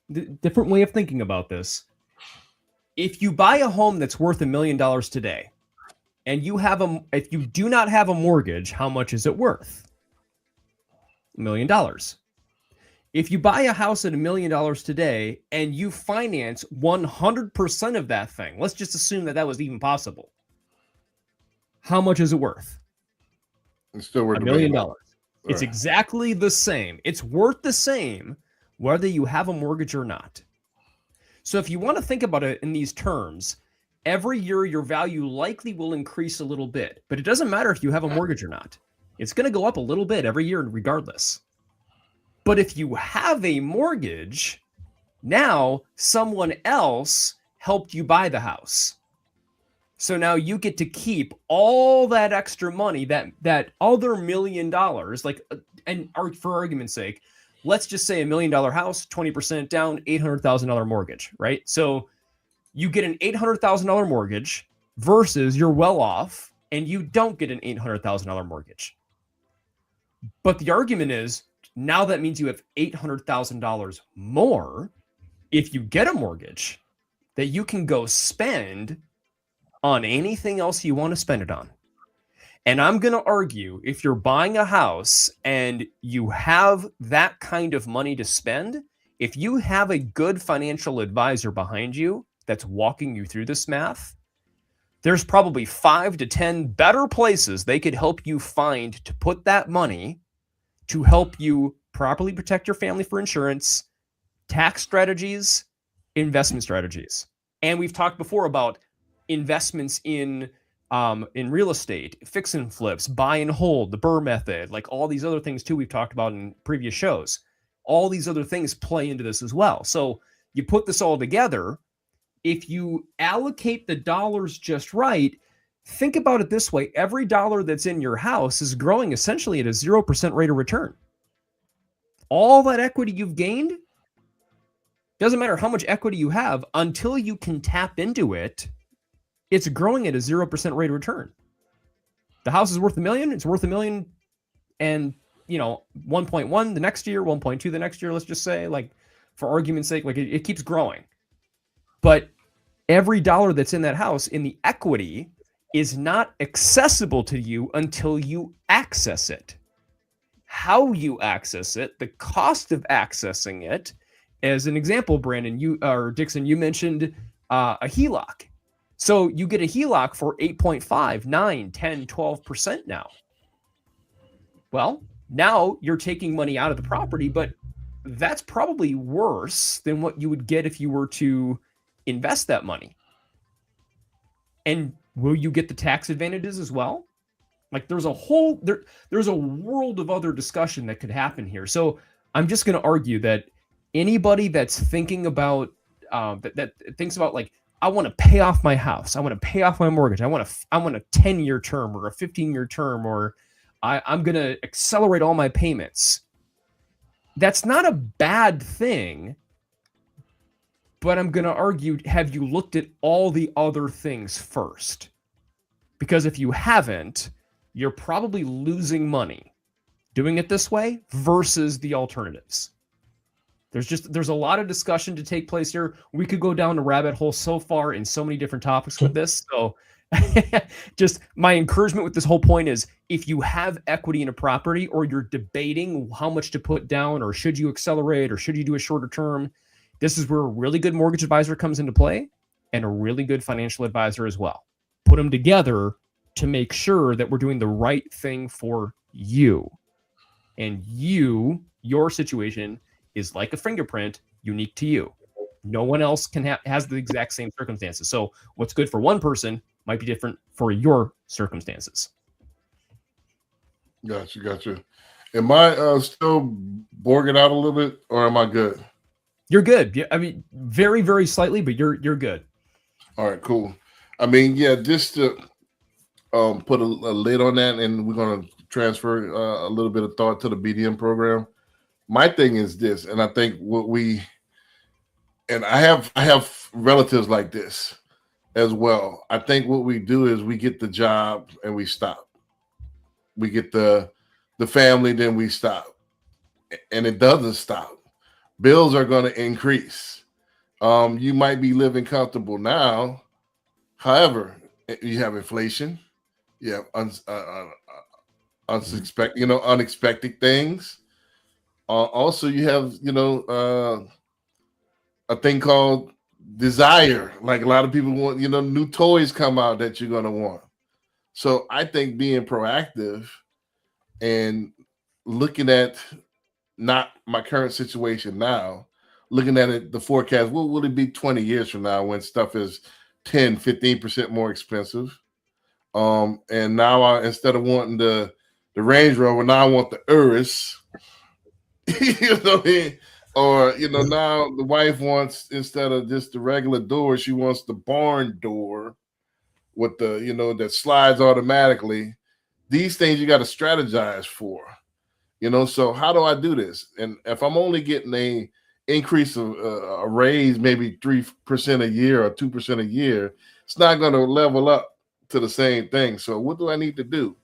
different way of thinking about this. If you buy a home that's worth $1 million today, and if you do not have a mortgage, how much is it worth? $1 million. If you buy a house at $1 million today and you finance 100% of that thing, let's just assume that was even possible. How much is it worth? It's still worth $1 million. It's Right. exactly the same. It's worth the same whether you have a mortgage or not. So if you want to think about it in these terms, every year your value likely will increase a little bit, but it doesn't matter if you have a mortgage or not. It's going to go up a little bit every year regardless. But if you have a mortgage, now someone else helped you buy the house. So now you get to keep all that extra money, that other $1 million, like, and for argument's sake, let's just say $1 million house, 20% down, $800,000 mortgage, right? So you get an $800,000 mortgage versus you're well off and you don't get an $800,000 mortgage. But the argument is now that means you have $800,000 more if you get a mortgage that you can go spend on anything else you want to spend it on. And I'm going to argue if you're buying a house and you have that kind of money to spend, if you have a good financial advisor behind you that's walking you through this math, there's probably 5 to 10 better places they could help you find to put that money to help you properly protect your family for insurance, tax strategies, investment strategies. And we've talked before about investments in real estate, fix and flips, buy and hold, the Burr method, like all these other things too we've talked about in previous shows. All these other things play into this as well. So you put this all together, if you allocate the dollars just right, think about it this way. Every dollar that's in your house is growing essentially at a 0% rate of return. All that equity you've gained, doesn't matter how much equity you have, until you can tap into it, it's growing at a 0% rate of return. The house is worth $1 million. It's worth $1 million and, 1.1 the next year, 1.2 the next year, let's just say, like, for argument's sake, like it keeps growing. But every dollar that's in that house in the equity is not accessible to you until you access it. How you access it, the cost of accessing it, as an example, Brandon, Dixon, you mentioned a HELOC. So you get a HELOC for 8.5, 9, 10, 12% now. Well, now you're taking money out of the property, but that's probably worse than what you would get if you were to invest that money. And will you get the tax advantages as well? Like there's a world of other discussion that could happen here. So I'm just going to argue that anybody that's thinking about that thinks about like, I want to pay off my house, I want to pay off my mortgage, I want a 10-year term or a 15-year term, or I'm going to accelerate all my payments. That's not a bad thing. But I'm going to argue, have you looked at all the other things first? Because if you haven't, you're probably losing money doing it this way versus the alternatives. There's a lot of discussion to take place here. We could go down a rabbit hole so far in so many different topics with this. So just my encouragement with this whole point is if you have equity in a property or you're debating how much to put down or should you accelerate or should you do a shorter term, this is where a really good mortgage advisor comes into play and a really good financial advisor as well. Put them together to make sure that we're doing the right thing for you. And your situation is like a fingerprint, unique to you. No one else has the exact same circumstances. So what's good for one person might be different for your circumstances. Gotcha. Am I still borging out a little bit, or am I good? You're good. Yeah, I mean, very, very slightly, but you're good. All right, cool. I mean, yeah, just to put a lid on that, and we're going to transfer a little bit of thought to the BDM program. My thing is this, and I think I have relatives like this as well. I think what we do is we get the job and we stop. We get the family, then we stop, and it doesn't stop. bills are going to increase. You might be living comfortable now. However, you have inflation. You have unexpected things. Also, you have a thing called desire. Like a lot of people want, new toys come out that you're going to want. So I think being proactive and looking at not my current situation now, looking at it, the forecast, what will it be 20 years from now when stuff is 10, 15% more expensive? And now instead of wanting the Range Rover, now I want the Urus. You know what I mean? Or, now the wife wants, instead of just the regular door, she wants the barn door with the, that slides automatically. These things you got to strategize for, so how do I do this? And if I'm only getting a increase of a raise, maybe 3% a year or 2% a year, it's not going to level up to the same thing. So what do I need to do?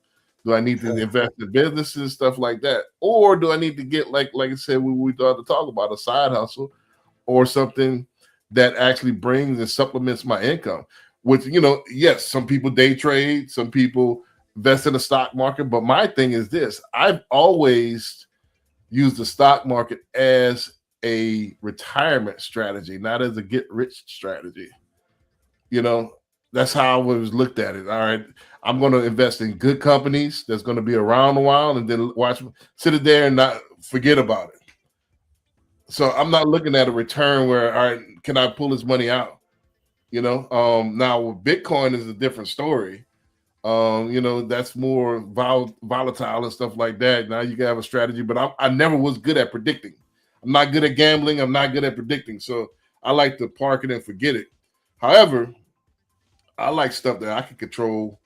Do I need to invest in businesses, stuff like that? Or do I need to get, like I said, we thought to talk about a side hustle or something that actually brings and supplements my income? Which, yes, some people day trade, some people invest in the stock market. But my thing is this: I've always used the stock market as a retirement strategy, not as a get rich strategy. That's how I was looked at it. All right, I'm going to invest in good companies that's going to be around a while, and then sit it there and not forget about it. So I'm not looking at a return where, all right, can I pull this money out? Now with Bitcoin is a different story. That's more volatile and stuff like that. Now you can have a strategy, but I never was good at predicting. I'm not good at gambling. I'm not good at predicting. So I like to park it and forget it. However, I like stuff that I can control.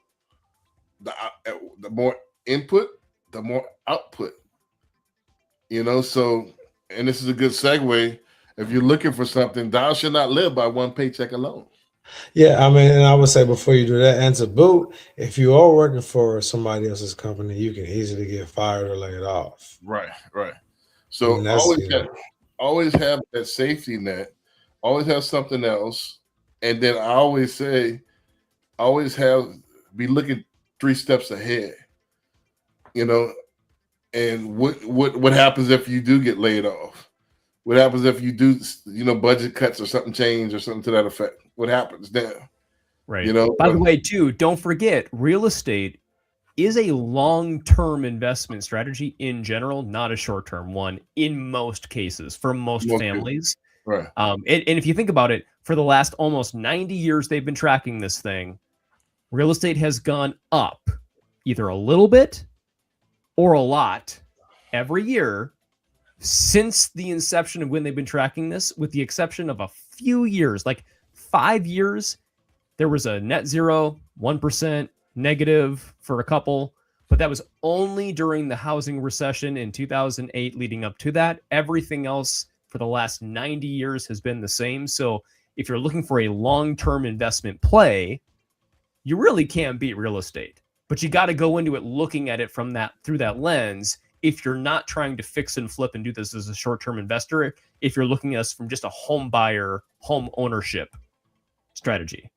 The more input, the more output. So, and this is a good segue. If you're looking for something, thou shalt not live by one paycheck alone. Yeah, and I would say before you do that, and to boot, if you are working for somebody else's company, you can easily get fired or laid off. Right. So always have that safety net. Always have something else, and then I always say, be looking 3 steps ahead. And what happens if you do get laid off? What happens if you do, budget cuts or something change or something to that effect? What happens then? Right. By the way, too, don't forget, real estate is a long-term investment strategy in general, not a short-term one in most cases for most families. Right. And if you think about it, for the last almost 90 years they've been tracking this thing, real estate has gone up either a little bit or a lot every year since the inception of when they've been tracking this, with the exception of a few years, like 5 years, there was a net zero, 1% negative for a couple, but that was only during the housing recession in 2008 leading up to that. Everything else for the last 90 years has been the same. So if you're looking for a long-term investment play, you really can't beat real estate, but you got to go into it looking at it through that lens. If you're not trying to fix and flip and do this as a short-term investor, if you're looking at us from just a home buyer, home ownership strategy.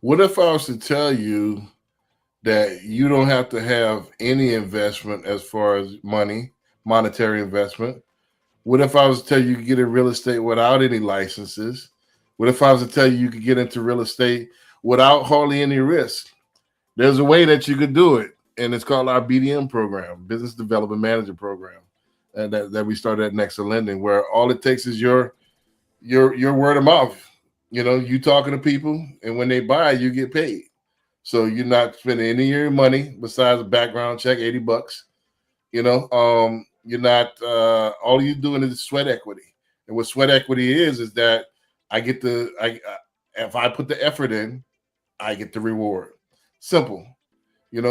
What if I was to tell you that you don't have to have any investment as far as monetary investment? What if I was to tell you could get in real estate without any licenses? What if I was to tell you could get into real estate without hardly any risk? There's a way that you could do it, and it's called our BDM program, Business Development Manager Program, and that we started at Nexa Lending, where all it takes is your word of mouth. You talking to people, and when they buy, you get paid. So you're not spending any of your money besides a background check, $80. You're not. All you're doing is sweat equity, and what sweat equity is that if I put the effort in, I get the reward. Simple.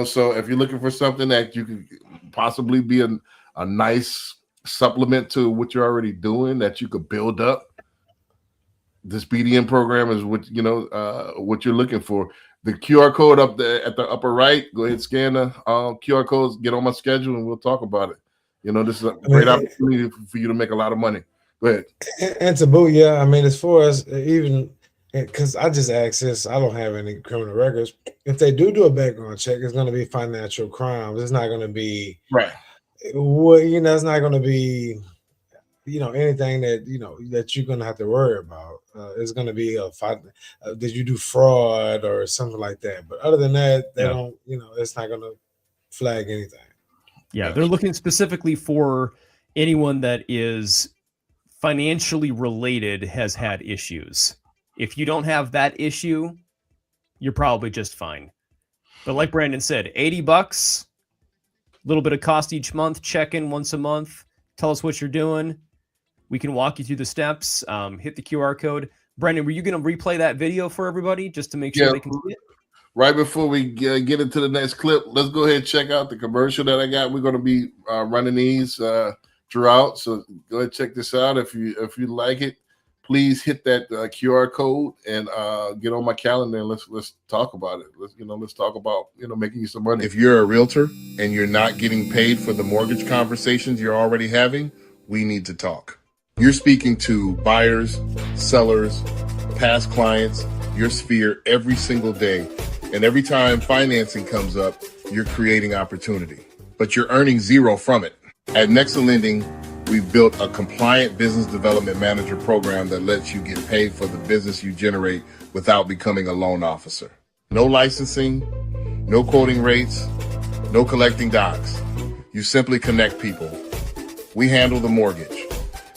So if you're looking for something that you could possibly be a nice supplement to what you're already doing, that you could build up, this BDM program is what you're looking for. The QR code up there at the upper right, go ahead, scan the QR codes, get on my schedule, and we'll talk about it. This is a great opportunity for you to make a lot of money. Go ahead. And to boot, yeah, I mean, as far as even because I just asked this, I don't have any criminal records. If they do a background check, it's going to be financial crimes. It's not going to be Right. Well, it's not going to be anything that that you're going to have to worry about. It's going to be did you do fraud or something like that? But other than that, they don't. It's not going to flag anything. Yeah, they're looking specifically for anyone that is financially related has had issues. If you don't have that issue, you're probably just fine. But like Brandon said, $80, a little bit of cost each month, check in once a month, tell us what you're doing. We can walk you through the steps, hit the QR code. Brandon, were you going to replay that video for everybody just to make sure they can see it? Right before we get into the next clip, let's go ahead and check out the commercial that I got. We're going to be running these throughout, so go ahead and check this out. If you like it, please hit that QR code and get on my calendar and let's talk about it. Let's talk about making you some money. If you're a realtor and you're not getting paid for the mortgage conversations you're already having, we need to talk. You're speaking to buyers, sellers, past clients, your sphere every single day. And every time financing comes up, you're creating opportunity, but you're earning zero from it. At Nexa Lending, we've built a compliant business development manager program that lets you get paid for the business you generate without becoming a loan officer. No licensing, no quoting rates, no collecting docs. You simply connect people. We handle the mortgage.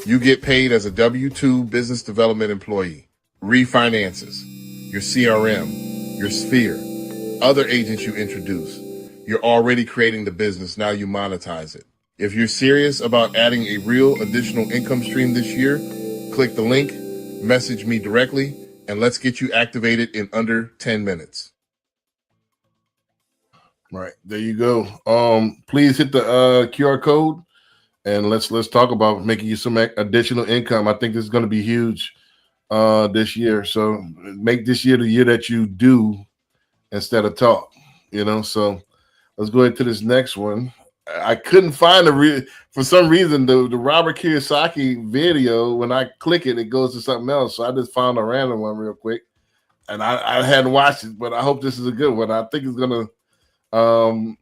You get paid as a W-2 business development employee. Refinances, your CRM, your sphere, other agents you introduce. You're already creating the business, now you monetize it. If you're serious about adding a real additional income stream this year, click the link, message me directly, and let's get you activated in under 10 minutes. Right, there you go. Please hit the QR code and let's talk about making you some additional income. I think this is going to be huge this year. So make this year the year that you do instead of talk, So let's go into this next one. I couldn't find for some reason the Robert Kiyosaki video. When I click it, it goes to something else. So I just found a random one real quick, and I hadn't watched it, but I hope this is a good one. I think it's gonna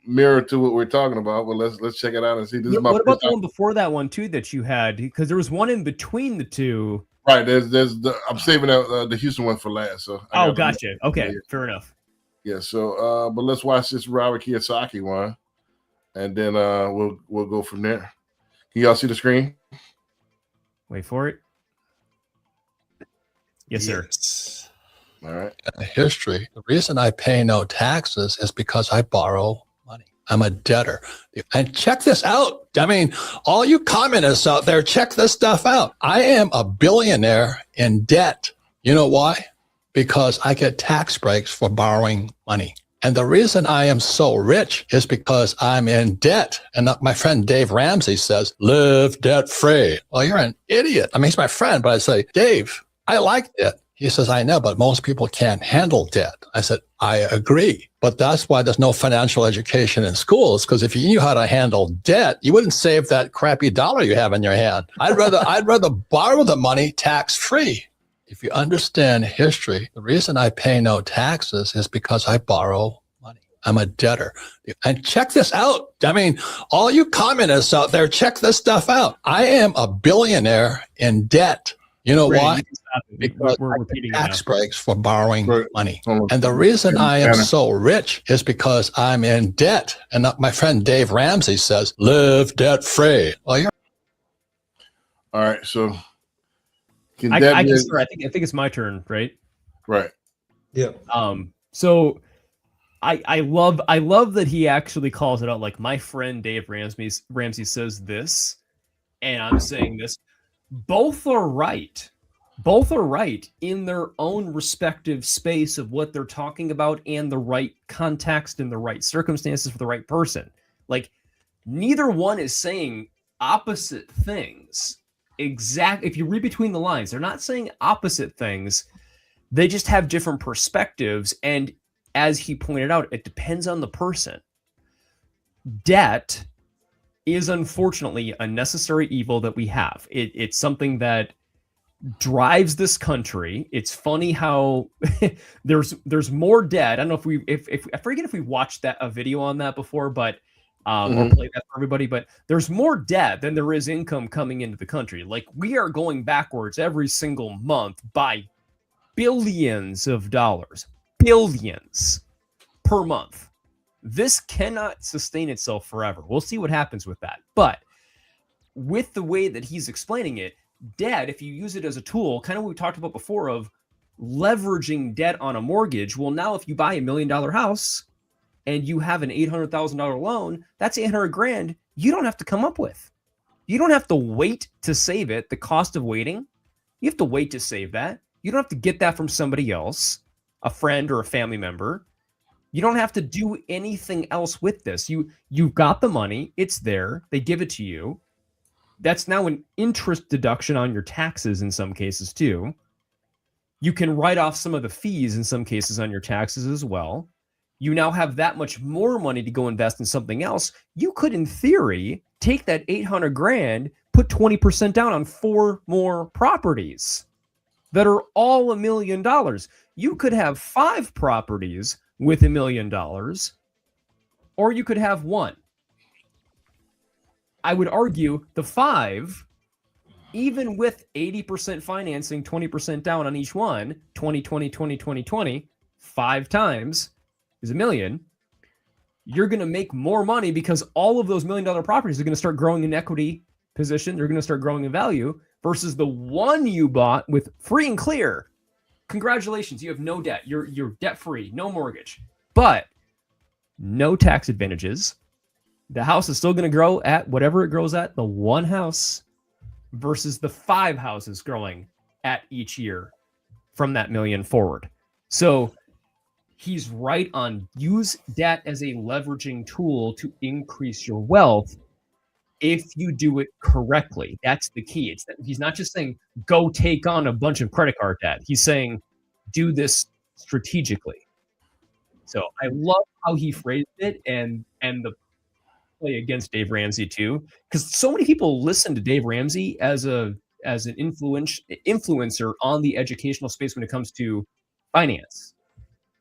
mirror to what we're talking about. But let's check it out and see. What about the one before that one too that you had? Because there was one in between the two. Right. I'm saving the Houston one for last. So gotcha. Okay, fair enough. Yeah. So but let's watch this Robert Kiyosaki one, and then we'll go from there. Can y'all see the screen? Wait for it. Yes, sir. All right. History. The reason I pay no taxes is because I borrow money. I'm a debtor. And check this out. I mean, all you communists out there, check this stuff out. I am a billionaire in debt. You know why? Because I get tax breaks for borrowing money. And the reason I am so rich is because I'm in debt. And my friend Dave Ramsey says, live debt free. Well, you're an idiot. I mean, he's my friend, but I say, Dave, I like debt. He says, I know, but most people can't handle debt. I said, I agree. But that's why there's no financial education in schools, because if you knew how to handle debt, you wouldn't save that crappy dollar you have in your hand. I'd rather borrow the money tax free. If you understand history, the reason I pay no taxes is because I borrow money. I'm a debtor. And check this out. I mean, all you communists out there, check this stuff out. I am a billionaire in debt. You know why? Because we're repeating tax breaks for borrowing money. And the reason I am so rich is because I'm in debt. And my friend Dave Ramsey says, live debt free. Well, you're all right. So I can start. I think it's my turn, right? Right. Yeah. So I love that he actually calls it out. Like, my friend Dave Ramsey says this, and I'm saying this. Both are right. Both are right in their own respective space of what they're talking about and the right context and the right circumstances for the right person. Like, neither one is saying opposite things. If you read between the lines, they're not saying opposite things. They just have different perspectives. And as he pointed out, it depends on the person. Debt is unfortunately a necessary evil that we have. It's something that drives this country. It's funny how there's more debt. I don't know if I forget if we watched a video on that before, but or played that for everybody, but there's more debt than there is income coming into the country. Like, we are going backwards every single month by billions of dollars, billions per month. This cannot sustain itself forever. We'll see what happens with that. But with the way that he's explaining it, debt, if you use it as a tool, kind of what we talked about before of leveraging debt on a mortgage. Well, now if you buy $1 million house and you have an $800,000 loan, that's 800 grand you don't have to come up with. You don't have to wait to save it. The cost of waiting, you have to wait to save that. You don't have to get that from somebody else, a friend or a family member. You don't have to do anything else with this. You've got the money. It's there. They give it to you. That's now an interest deduction on your taxes in some cases too. You can write off some of the fees in some cases on your taxes as well. You now have that much more money to go invest in something else. You could, in theory, take that 800 grand, put 20% down on 4 more properties that are all $1 million. You could have 5 properties with $1 million, or you could have 1. I would argue the 5, even with 80% financing, 20% down on each one, 20, 5 times is $1 million. You're going to make more money because all of those $1 million properties are going to start growing in equity position. They're going to start growing in value versus the one you bought with free and clear. Congratulations, you have no debt. You're debt free, no mortgage, but no tax advantages. The house is still going to grow at whatever it grows at, the one house versus the 5 houses growing at each year from that $1 million forward. So he's right on use debt as a leveraging tool to increase your wealth if you do it correctly. That's the key. It's that he's not just saying go take on a bunch of credit card debt. He's saying do this strategically. So I love how he phrased it and the play against Dave Ramsey too, because so many people listen to Dave Ramsey as an influencer on the educational space when it comes to finance.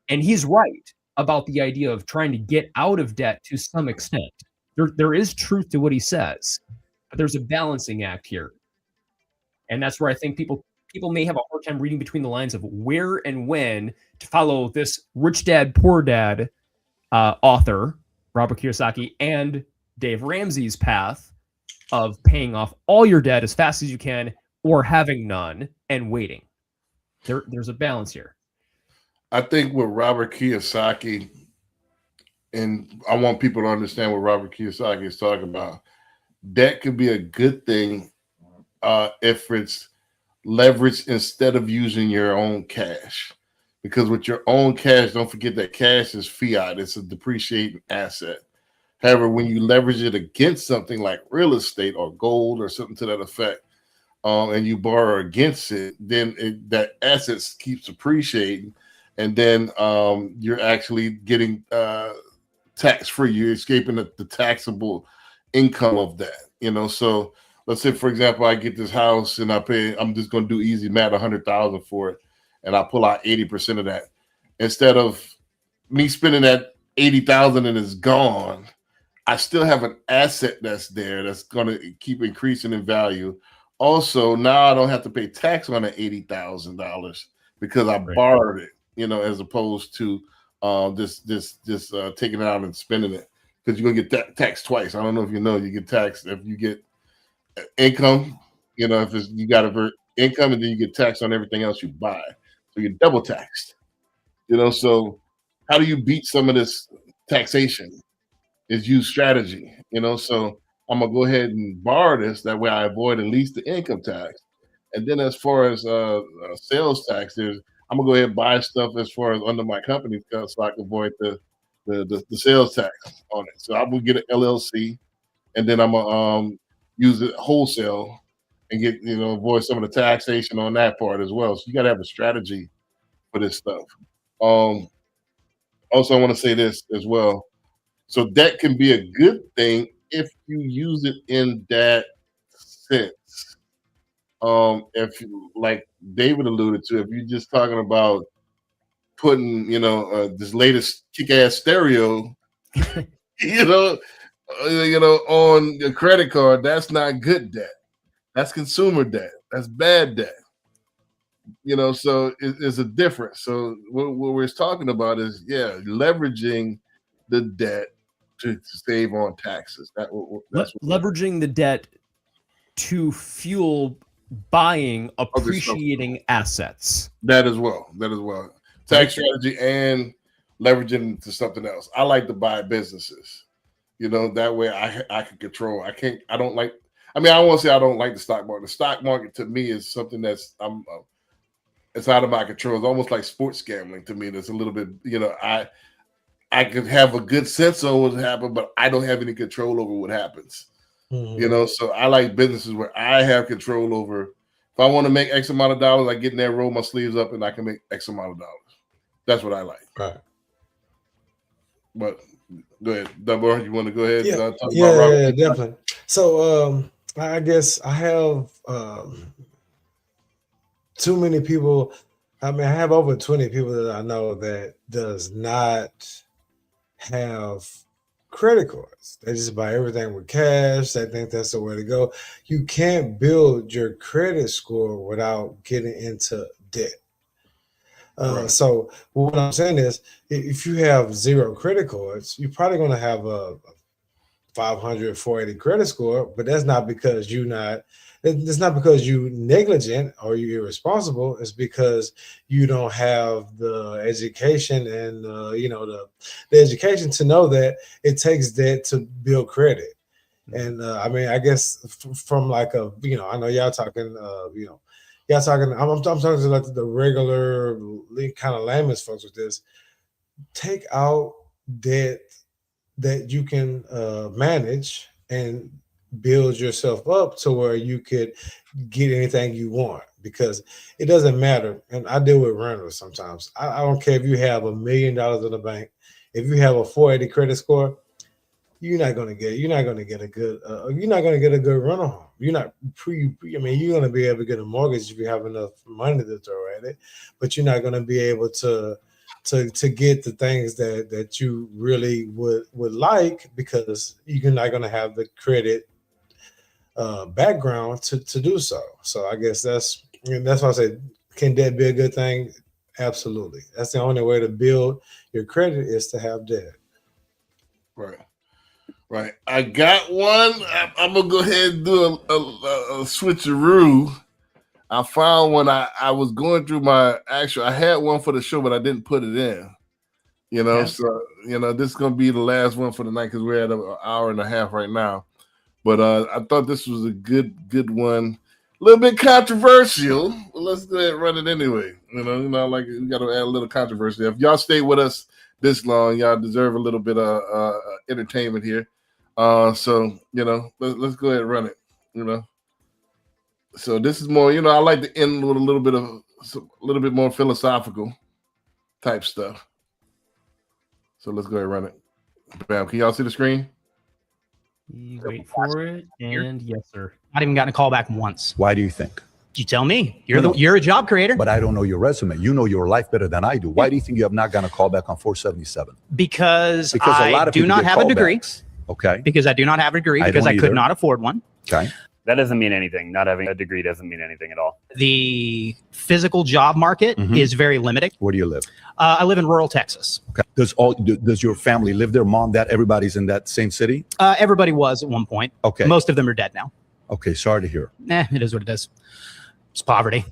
And he's right about the idea of trying to get out of debt to some extent. There is truth to what he says, but there's a balancing act here. And that's where I think people may have a hard time reading between the lines of where and when to follow this Rich Dad, Poor Dad author, Robert Kiyosaki, and Dave Ramsey's path of paying off all your debt as fast as you can or having none and waiting. There's a balance here. I think with Robert Kiyosaki, and I want people to understand what Robert Kiyosaki is talking about, debt could be a good thing if it's leveraged instead of using your own cash. Because with your own cash, don't forget that cash is fiat. It's a depreciating asset. However, when you leverage it against something like real estate or gold or something to that effect, and you borrow against it, then that asset keeps appreciating. And then you're actually getting tax-free. You're escaping the taxable income of that. So let's say, for example, I get this house and I'm just going to do easy math, $100,000 for it. And I pull out 80% of that. Instead of me spending that 80,000 and it's gone, I still have an asset that's there that's going to keep increasing in value. Also, now I don't have to pay tax on that $80,000 because I borrowed it, as opposed to just taking it out and spending it, because you're gonna get taxed twice. I don't know if you get taxed if you get income, if you got a income and then you get taxed on everything else you buy. So you're double taxed, so how do you beat some of this taxation? Is use strategy, so I'm gonna go ahead and borrow this. That way I avoid at least the income tax. And then as far as sales tax, I'm gonna go ahead and buy stuff as far as under my company so I can avoid the sales tax on it. So I will get an LLC, and then I'm gonna use it wholesale and get avoid some of the taxation on that part as well. So you got to have a strategy for this stuff. Also, I want to say this as well. So debt can be a good thing if you use it in that sense. If like David alluded to, if you're just talking about putting, this latest kick-ass stereo, you know, on your credit card, that's not good debt. That's consumer debt. That's bad debt. So it's a difference. So what we're talking about is, leveraging the debt to save on taxes. That's leveraging the debt to fuel buying appreciating assets. That as well. Tax strategy and leveraging to something else. I like to buy businesses. That way I can control. I don't want to say I don't like the stock market. The stock market to me is something that's it's out of my control. It's almost like sports gambling to me. That's a little bit, I could have a good sense of what happened, but I don't have any control over what happens. So I like businesses where I have control over. If I want to make X amount of dollars, I get in there, roll my sleeves up, and I can make X amount of dollars. That's what I like. Right. But go ahead, Dunbar. You want to go ahead? Yeah, Talk about yeah, definitely. So I guess I have too many people. I have over 20 people that I know that does not have credit cards. They just buy everything with cash. They think that's the way to go. You can't build your credit score without getting into debt. So what I'm saying is, if you have 0 credit cards, you're probably going to have a 500, 480 credit score, but that's not because it's not because you negligent or you're irresponsible. It's because you don't have the education and the education to know that it takes debt to build credit. And I guess from like I know y'all talking, I'm talking to like the regular kind of layman's folks with this. Take out debt that you can manage and build yourself up to where you could get anything you want, because it doesn't matter. And I deal with renters sometimes. I don't care if you have $1 million in the bank. If you have a 480 credit score, you're not going to get a good rental home. You're not you're going to be able to get a mortgage if you have enough money to throw at it, but you're not going to be able to get the things that you really would like, because you're not going to have the credit background to do so. So I guess that's why I say, can debt be a good thing? Absolutely. That's the only way to build your credit, is to have debt. Right. I got one. I'm gonna go ahead and do a switcheroo. I found one. I was going through I had one for the show, but I didn't put it in. So this is gonna be the last one for the night, because we're at an hour and a half right now. But I thought this was a good one. A little bit controversial, but let's go ahead and run it anyway. Like we got to add a little controversy. If y'all stay with us this long, y'all deserve a little bit of entertainment here. So let's go ahead and run it. So this is more, I like to end with a little bit more philosophical type stuff. So let's go ahead and run it. Bam, can y'all see the screen? You wait for it, and yes, sir. Not even gotten a call back once. Why do you think? You tell me. You're a job creator. But I don't know your resume. You know your life better than I do. Why do you think you have not gotten a call back on 477? Because I do not have a degree. Okay. Because I do not have a degree, because I could not afford one. Okay. That doesn't mean anything. Not having a degree doesn't mean anything at all. The physical job market is very limited. Where do you live? I live in rural Texas. Okay. Does your family live there? Mom, dad, everybody's in that same city? Everybody was at one point. Okay. Most of them are dead now. Okay. Sorry to hear. It is what it is. It's poverty.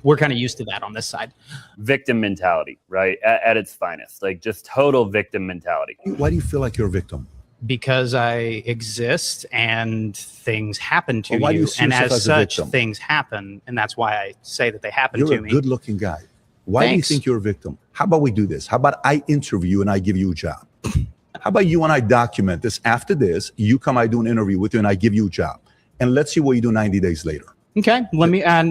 We're kind of used to that on this side. Victim mentality, right? At its finest. Like just total victim mentality. Why do you feel like you're a victim? Because I exist and things happen to why do you. you see And yourself as as a such, victim? things happen. And that's why I say that they happen You're to a me. good-looking guy. Why Thanks. do you think you're a victim? How about we do this? How about I interview you and I give you a job? How about you and I document this? After this, you come, I do an interview with you and I give you a job. And let's see what you do 90 days later. Okay,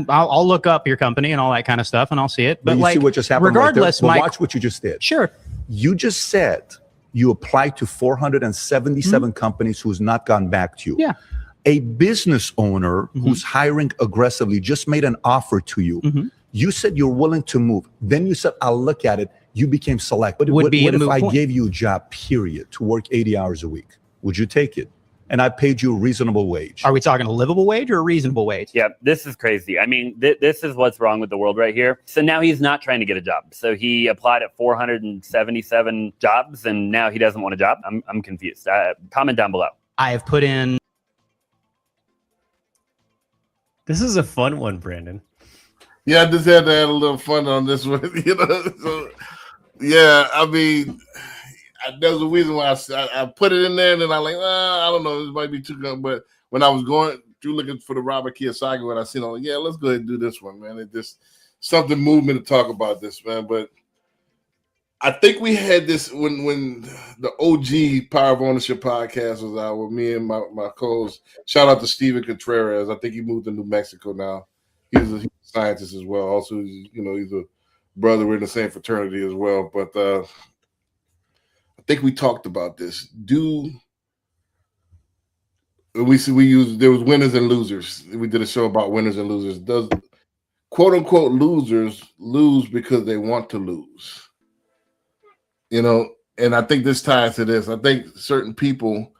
I'll look up your company and all that kind of stuff, and I'll see it. But you like, see what just happened regardless, right there? Mike, watch what you just did. Sure. You just said You applied to 477 companies who's not gone back to you. Yeah. A business owner who's hiring aggressively just made an offer to you. You said you're willing to move. Then you said, I'll look at it. You became select. What if I gave you a job, period, to work 80 hours a week? Would you take it? And I paid you a reasonable wage. Are we talking a livable wage or a reasonable wage? Yeah, this is crazy. I mean, this is what's wrong with the world right here. So now he's not trying to get a job. So he applied at 477 jobs, and now he doesn't want a job. I'm confused. Comment down below. I have put in. This is a fun one, Brandon. Yeah, I just had to add a little fun on this one. So, yeah, I mean, there's a reason why I put it in there, and then I I don't know, this might be too good. But when I was going through looking for the Robert Kiyosaki one, I seen, let's go ahead and do this one, man. It just something moved me to talk about this, man. But I think we had this when the OG Power of Ownership podcast was out with me and my co-host. Shout out to Steven Contreras. I think he moved to New Mexico now. He's a scientist as well. Also, he's a brother. We're in the same fraternity as well. But I think we talked about this. There was winners and losers. We did a show about winners and losers. Does quote unquote losers lose because they want to lose? And I think this ties to this. I think certain people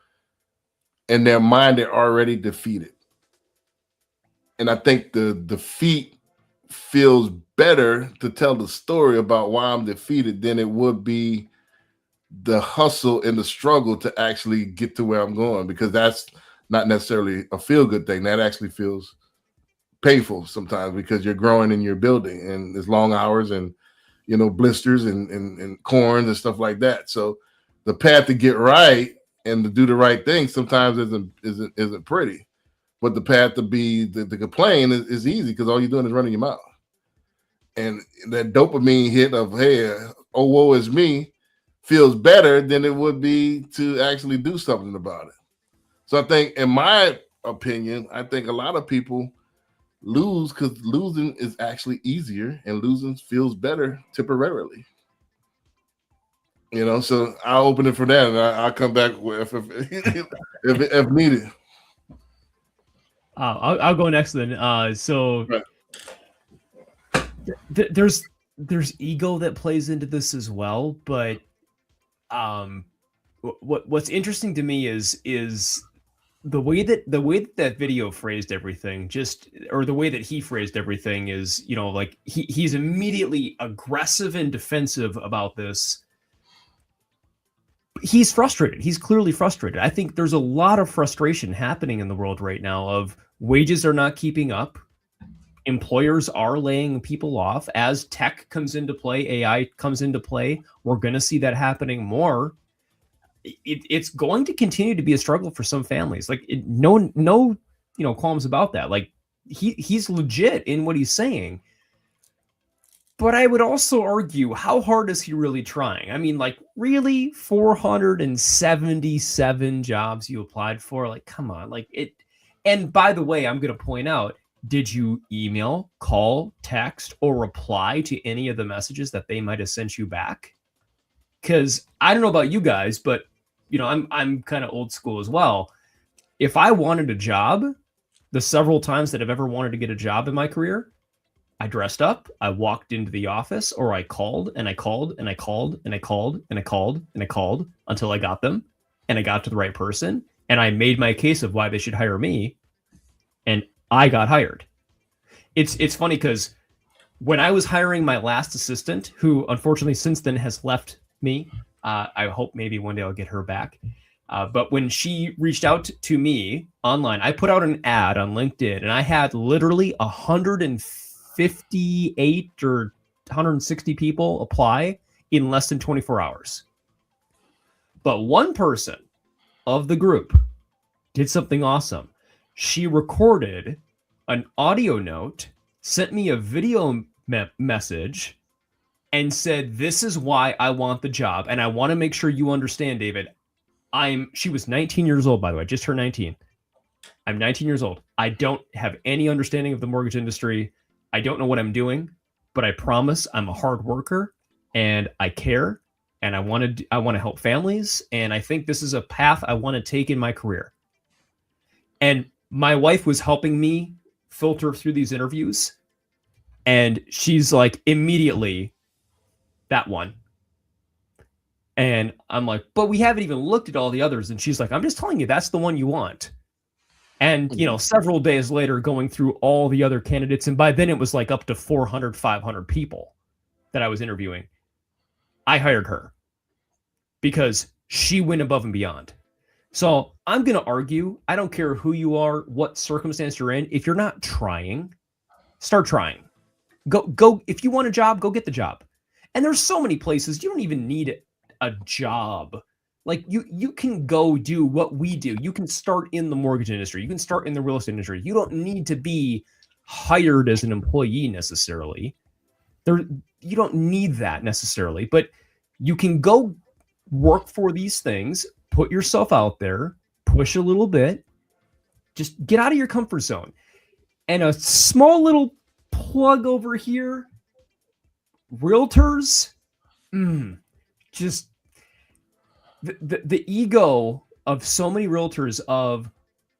in their mind are already defeated. And I think the defeat feels better to tell the story about why I'm defeated than it would be the hustle and the struggle to actually get to where I'm going, because that's not necessarily a feel-good thing. That actually feels painful sometimes because you're growing and you're building, and there's long hours and blisters and corns and stuff like that. So the path to get right and to do the right thing sometimes isn't pretty, but the path to complain is easy because all you're doing is running your mouth. And that dopamine hit of, hey, oh, woe is me, feels better than it would be to actually do something about it. So I think, in my opinion, I think a lot of people lose because losing is actually easier, and losing feels better temporarily. So I'll open it for that, and I'll come back if needed. I'll go next then. There's ego that plays into this as well, but what's interesting to me is the way that video phrased everything, or the way that he phrased everything is, like he's immediately aggressive and defensive about this. He's frustrated. He's clearly frustrated. I think there's a lot of frustration happening in the world right now of wages are not keeping up. Employers are laying people off as tech comes into play, AI comes into play. We're going to see that happening more. It's going to continue to be a struggle for some families. Like no qualms about that. Like he's legit in what he's saying. But I would also argue, how hard is he really trying? I mean, like, really, 477 jobs you applied for? Like, come on, like it. And by the way, I'm going to point out, did you email, call, text, or reply to any of the messages that they might have sent you back? Because I don't know about you guys, but I'm kind of old school as well. If I wanted a job, the several times that I've ever wanted to get a job in my career, I dressed up, I walked into the office, or I called and I called and I called and I called and I called and I called until I got them, and I got to the right person, and I made my case of why they should hire me, and I got hired. It's funny because when I was hiring my last assistant, who unfortunately since then has left me, I hope maybe one day I'll get her back. But when she reached out to me online, I put out an ad on LinkedIn, and I had literally 158 or 160 people apply in less than 24 hours. But one person of the group did something awesome. She recorded an audio note, sent me a video message, and said, "This is why I want the job. And I want to make sure you understand, David. She was 19 years old, by the way, just turned 19. I'm 19 years old. I don't have any understanding of the mortgage industry. I don't know what I'm doing, but I promise I'm a hard worker and I care. and I want to help families, and I think this is a path I want to take in my career. And my wife was helping me filter through these interviews, and she's like, immediately, that one. And I'm like, but we haven't even looked at all the others. And she's like, I'm just telling you, that's the one you want. And, several days later, going through all the other candidates, and by then it was like up to 400, 500 people that I was interviewing. I hired her because she went above and beyond. So I'm going to argue, I don't care who you are, what circumstance you're in. If you're not trying, start trying. Go. If you want a job, go get the job. And there's so many places you don't even need a job. Like you can go do what we do. You can start in the mortgage industry. You can start in the real estate industry. You don't need to be hired as an employee necessarily. You don't need that necessarily, but you can go work for these things, put yourself out there, push a little bit, just get out of your comfort zone. And a small little plug over here, realtors, just the ego of so many realtors of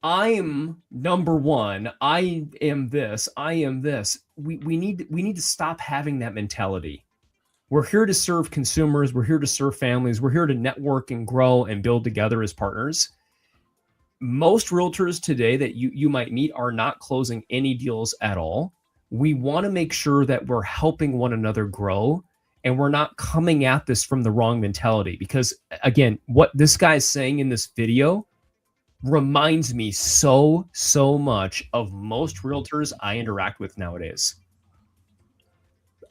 I'm number one, I am this. We need to stop having that mentality. We're here to serve consumers. We're here to serve families. We're here to network and grow and build together as partners. Most realtors today that you might meet are not closing any deals at all. We want to make sure that we're helping one another grow, and we're not coming at this from the wrong mentality. Because again, what this guy's saying in this video reminds me so much of most realtors I interact with nowadays.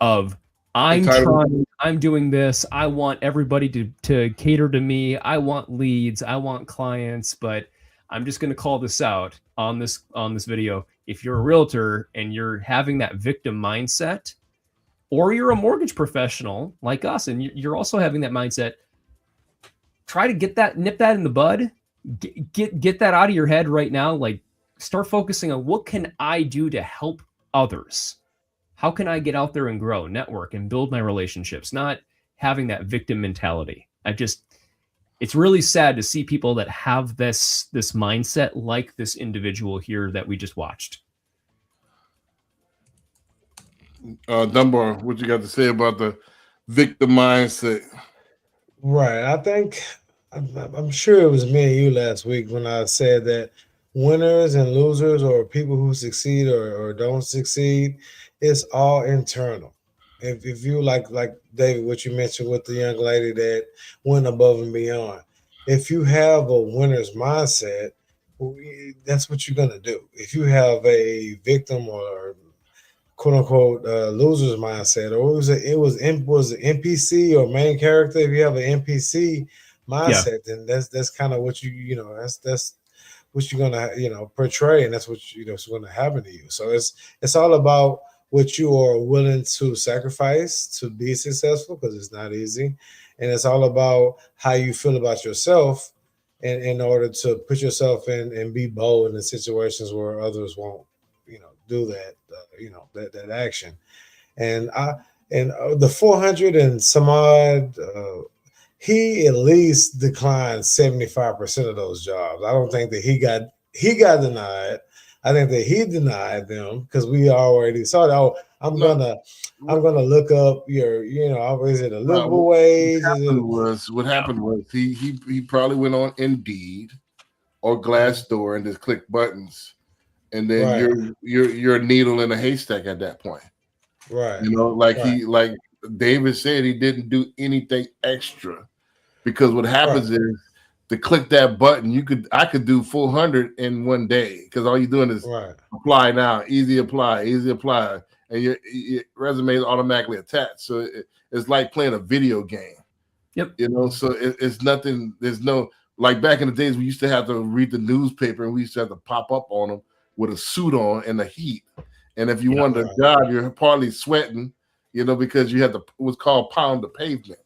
Of I'm doing this. I want everybody to cater to me. I want leads. I want clients. But I'm just going to call this out on this video. If you're a realtor and you're having that victim mindset, or you're a mortgage professional like us, and you're also having that mindset, try to nip that in the bud. Get that out of your head right now. Like, start focusing on what can I do to help others. How can I get out there and grow, network, and build my relationships? Not having that victim mentality. It's really sad to see people that have this mindset like this individual here that we just watched. Dunbar, what you got to say about the victim mindset? Right. I think I'm sure it was me and you last week when I said that winners and losers, or people who succeed or don't succeed, it's all internal. If you like David, what you mentioned with the young lady that went above and beyond, if you have a winner's mindset, that's what you're gonna do. If you have a victim or quote unquote loser's mindset, or it was an NPC or main character, if you have an NPC mindset, then that's kind of what that's what you're gonna portray, and that's what's going to happen to you. So it's all about what you are willing to sacrifice to be successful, because it's not easy, and it's all about how you feel about yourself, and in order to put yourself in and be bold in situations where others won't do that that action. And the 400 and some odd, he at least declined 75% of those jobs. I don't think that he got denied. I think that he denied them because we already saw that. Oh, I'm gonna look up your, is it a livable wage? What happened was he probably went on Indeed or Glassdoor and just clicked buttons, and then you're a needle in a haystack at that point. Right. Like David said, he didn't do anything extra, because what happens is, to click that button, I could do 400 in one day, because all you're doing is apply now, easy apply, and your resume is automatically attached. So it's like playing a video game. Yep. So it's nothing. There's no, like back in the days, we used to have to read the newspaper, and we used to have to pop up on them with a suit on and the heat. And if you wanted a job, you're partly sweating, because you had what's called pound the pavement.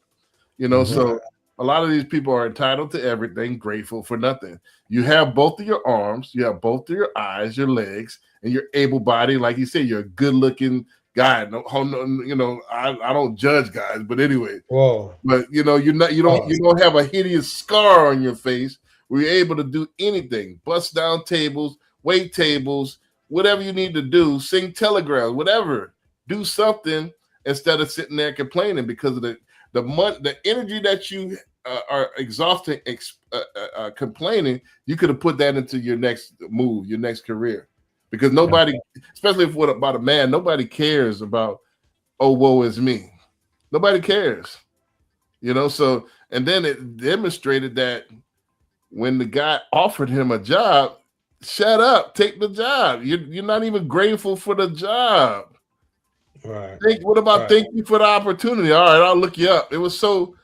So a lot of these people are entitled to everything, grateful for nothing. You have both of your arms, you have both of your eyes, your legs, and you're able-bodied. Like you said, you're a good-looking, guy. No, I don't judge guys, but anyway. Whoa. But you don't have a hideous scar on your face where you're able to do anything, bust down tables, wait tables, whatever you need to do, sing telegrams, whatever. Do something instead of sitting there complaining because of the energy that you are exhausting, complaining. You could have put that into your next move, your next career, because nobody, especially if about a man, nobody cares about, oh, woe is me. Nobody cares, So, and then it demonstrated that when the guy offered him a job, shut up, take the job. You're not even grateful for the job. Right. What about thank you for the opportunity? All right, I'll look you up. It was so,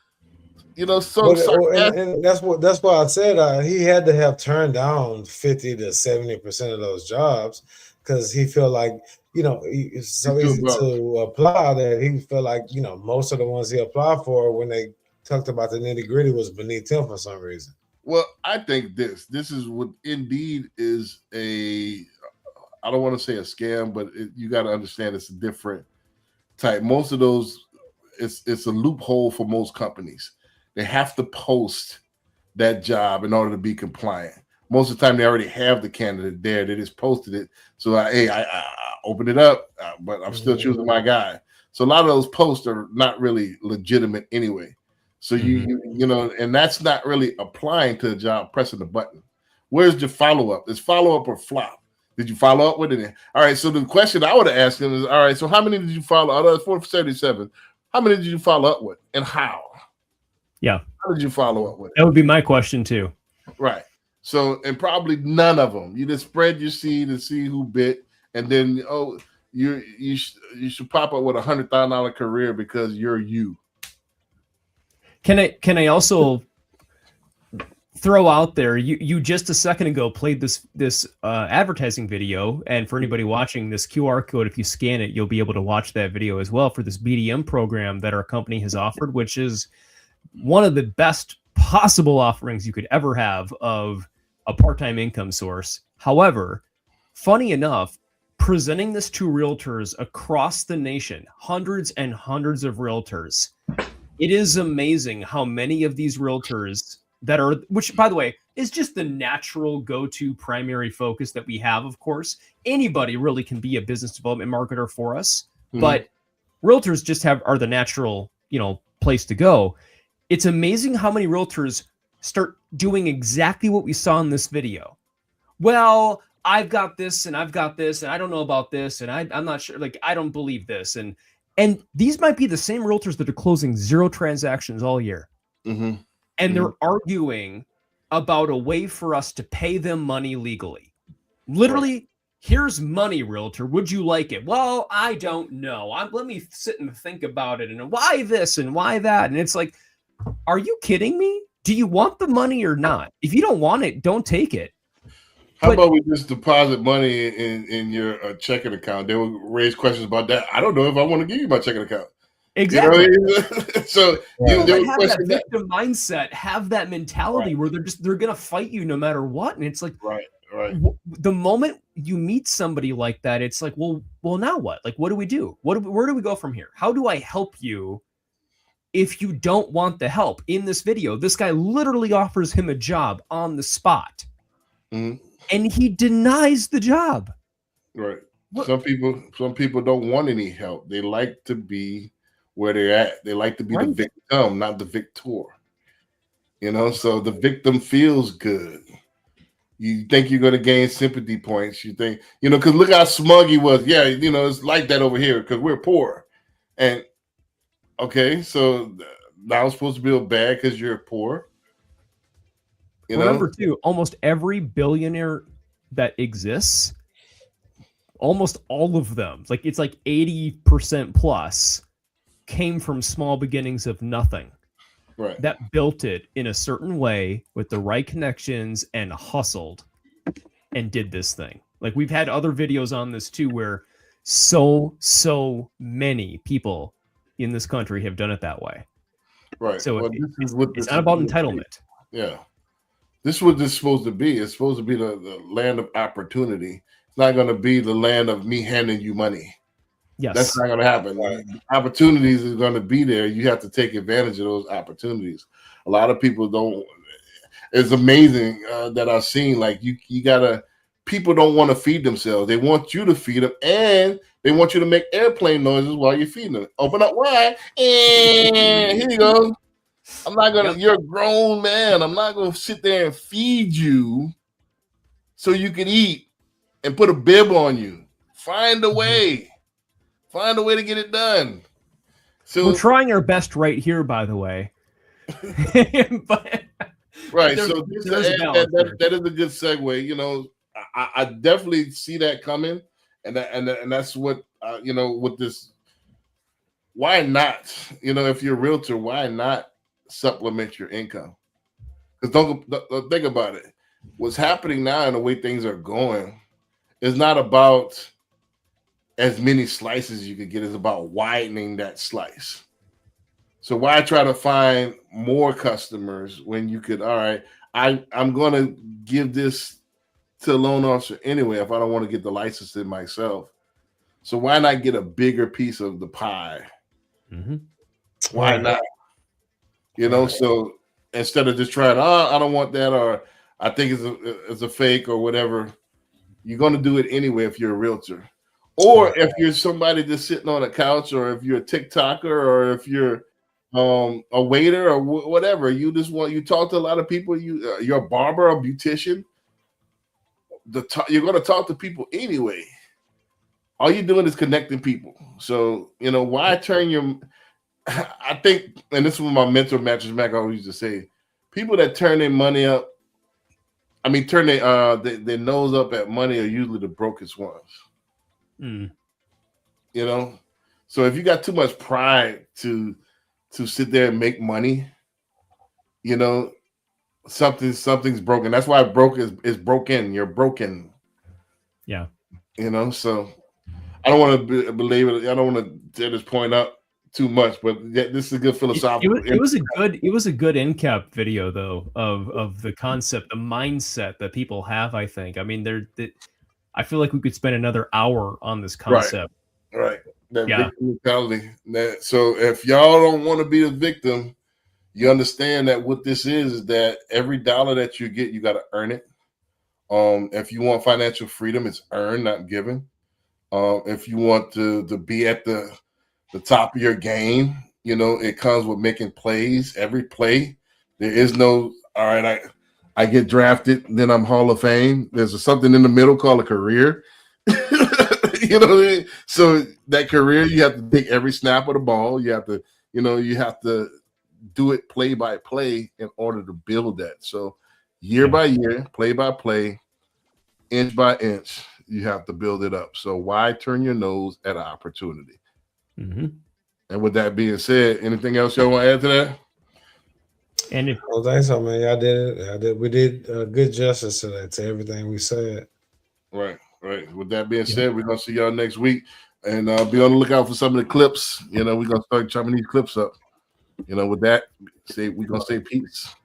and that's why I said he had to have turned down 50 to 70% of those jobs because he felt like, it's so easy to apply that he felt like, most of the ones he applied for when they talked about the nitty gritty was beneath him for some reason. Well, I think this is what Indeed is I don't want to say a scam, but you got to understand it's a different type. Most of those, it's a loophole for most companies. They have to post that job in order to be compliant. Most of the time, they already have the candidate there. They just posted it. So, I opened it up, but I'm still choosing my guy. So a lot of those posts are not really legitimate anyway. So and that's not really applying to a job, pressing the button. Where's your follow-up? Is follow-up or flop? Did you follow up with it? All right. So the question I would have asked him is, all right, so how many did you follow? Out of 477, how many did you follow up with and how? Yeah. How did you follow up with it? That would be my question too. Right. So, and probably none of them. You just spread your seed and see who bit. And then, you should pop up with $100,000 career because you're you. Can I also throw out there, you just a second ago played this advertising video, and for anybody watching, this QR code, if you scan it, you'll be able to watch that video as well for this BDM program that our company has offered, which is one of the best possible offerings you could ever have of a part-time income source. However, funny enough, presenting this to realtors across the nation, hundreds and hundreds of realtors, it is amazing how many of these realtors that are, which by the way, is just the natural go-to primary focus that we have, of course. Anybody really can be a business development marketer for us, but realtors just are the natural, place to go. It's amazing how many realtors start doing exactly what we saw in this video. Well, I've got this and I've got this and I don't know about this and I'm not sure, I don't believe this. And these might be the same realtors that are closing 0 transactions all year. Mm-hmm. And they're arguing about a way for us to pay them money legally. Literally, here's money, realtor. Would you like it? Well, I don't know. Let me sit and think about it. And why this and why that? And it's like, are you kidding me? Do you want the money or not? If you don't want it, don't take it. How about we just deposit money in your checking account? They will raise questions about that. I don't know if I want to give you my checking account. Exactly. So have that victim mindset, have that mentality where they're gonna fight you no matter what. And it's like, right. The moment you meet somebody like that, it's like, well, now what? Like, what do we do? Where do we go from here? How do I help you if you don't want the help? In this video, this guy literally offers him a job on the spot, and he denies the job. Right. Some people don't want any help. They like to be where they're at. They like to be the victim, not the victor. So the victim feels good. You think you're going to gain sympathy points. You think, because look how smug he was. Yeah, it's like that over here because we're poor. And okay, so now I'm supposed to feel bad because you're poor. Remember too, almost every billionaire that exists, almost all of them, it's like 80% plus, came from small beginnings of nothing. Right. That built it in a certain way with the right connections and hustled and did this thing. We've had other videos on this too, where so many people in this country have done it that way. Right. So it's not about entitlement. Yeah. This is what this is supposed to be. It's supposed to be the land of opportunity. It's not going to be the land of me handing you money. Yes. That's not going to happen. Opportunities are going to be there. You have to take advantage of those opportunities. A lot of people don't. It's amazing that I've seen, like, you got to, people don't want to feed themselves. They want you to feed them, and they want you to make airplane noises while you're feeding them. Open up wide, and here you go. I'm not going to, you're a grown man. I'm not going to sit there and feed you so you can eat and put a bib on you. Find a way. Find a way to get it done. So we're trying our best right here, by the way. But right. There, So this that is a good segue. You know, I definitely see that coming, and that's what you know, with this. Why not? You know, if you're a realtor, why not supplement your income? Because don't think about it. What's happening now and the way things are going is not about as many slices you could get. It's about widening that slice. So why try to find more customers when you could, all right, I'm going to give this to a loan officer anyway if I don't want to get the license in myself. So why not get a bigger piece of the pie? Mm-hmm. Why not? You know, so instead of just trying, I don't want that, or I think it's a fake or whatever, you're going to do it anyway if you're a realtor. Or if you're somebody just sitting on a couch, or if you're a TikToker, or if you're a waiter or whatever, you talk to a lot of people. You're a barber, a beautician. You're going to talk to people anyway. All you're doing is connecting people. So you know why turn your. I think, and this is what my mentor Mattress Mac always used to say: people that turn their money up, I mean, turn their nose up at money are usually the brokest ones. Mm. You know, so if you got too much pride to sit there and make money, you know, something's broken. That's why broke is broken. You're broken. Yeah. You know, so I don't want to believe it. I don't want to tear this point up too much, but this is a good philosophical. It was a good in cap video though of the concept, the mindset that people have. I think. I mean, I feel like we could spend another hour on this concept. Right. That victim mentality. So if y'all don't want to be a victim, you understand that what this is that every dollar that you get, you got to earn it. If you want financial freedom, it's earned, not given. If you want to be at the top of your game, you know, it comes with making plays. Every play, there is no, all right, I get drafted, then I'm Hall of Fame. There's something in the middle called a career. You know what I mean? So that career, you have to take every snap of the ball. You have to, you have to do it play by play in order to build that. So year by year, play by play, inch by inch, you have to build it up. So why turn your nose at opportunity? Mm-hmm. And with that being said, anything else y'all want to add to that? And I don't think so, man. Y'all did it. We did good justice to everything we said. Right. With that being said, we're gonna see y'all next week, and be on the lookout for some of the clips. You know, we're gonna start chopping these clips up. You know, with that, we're gonna say peace.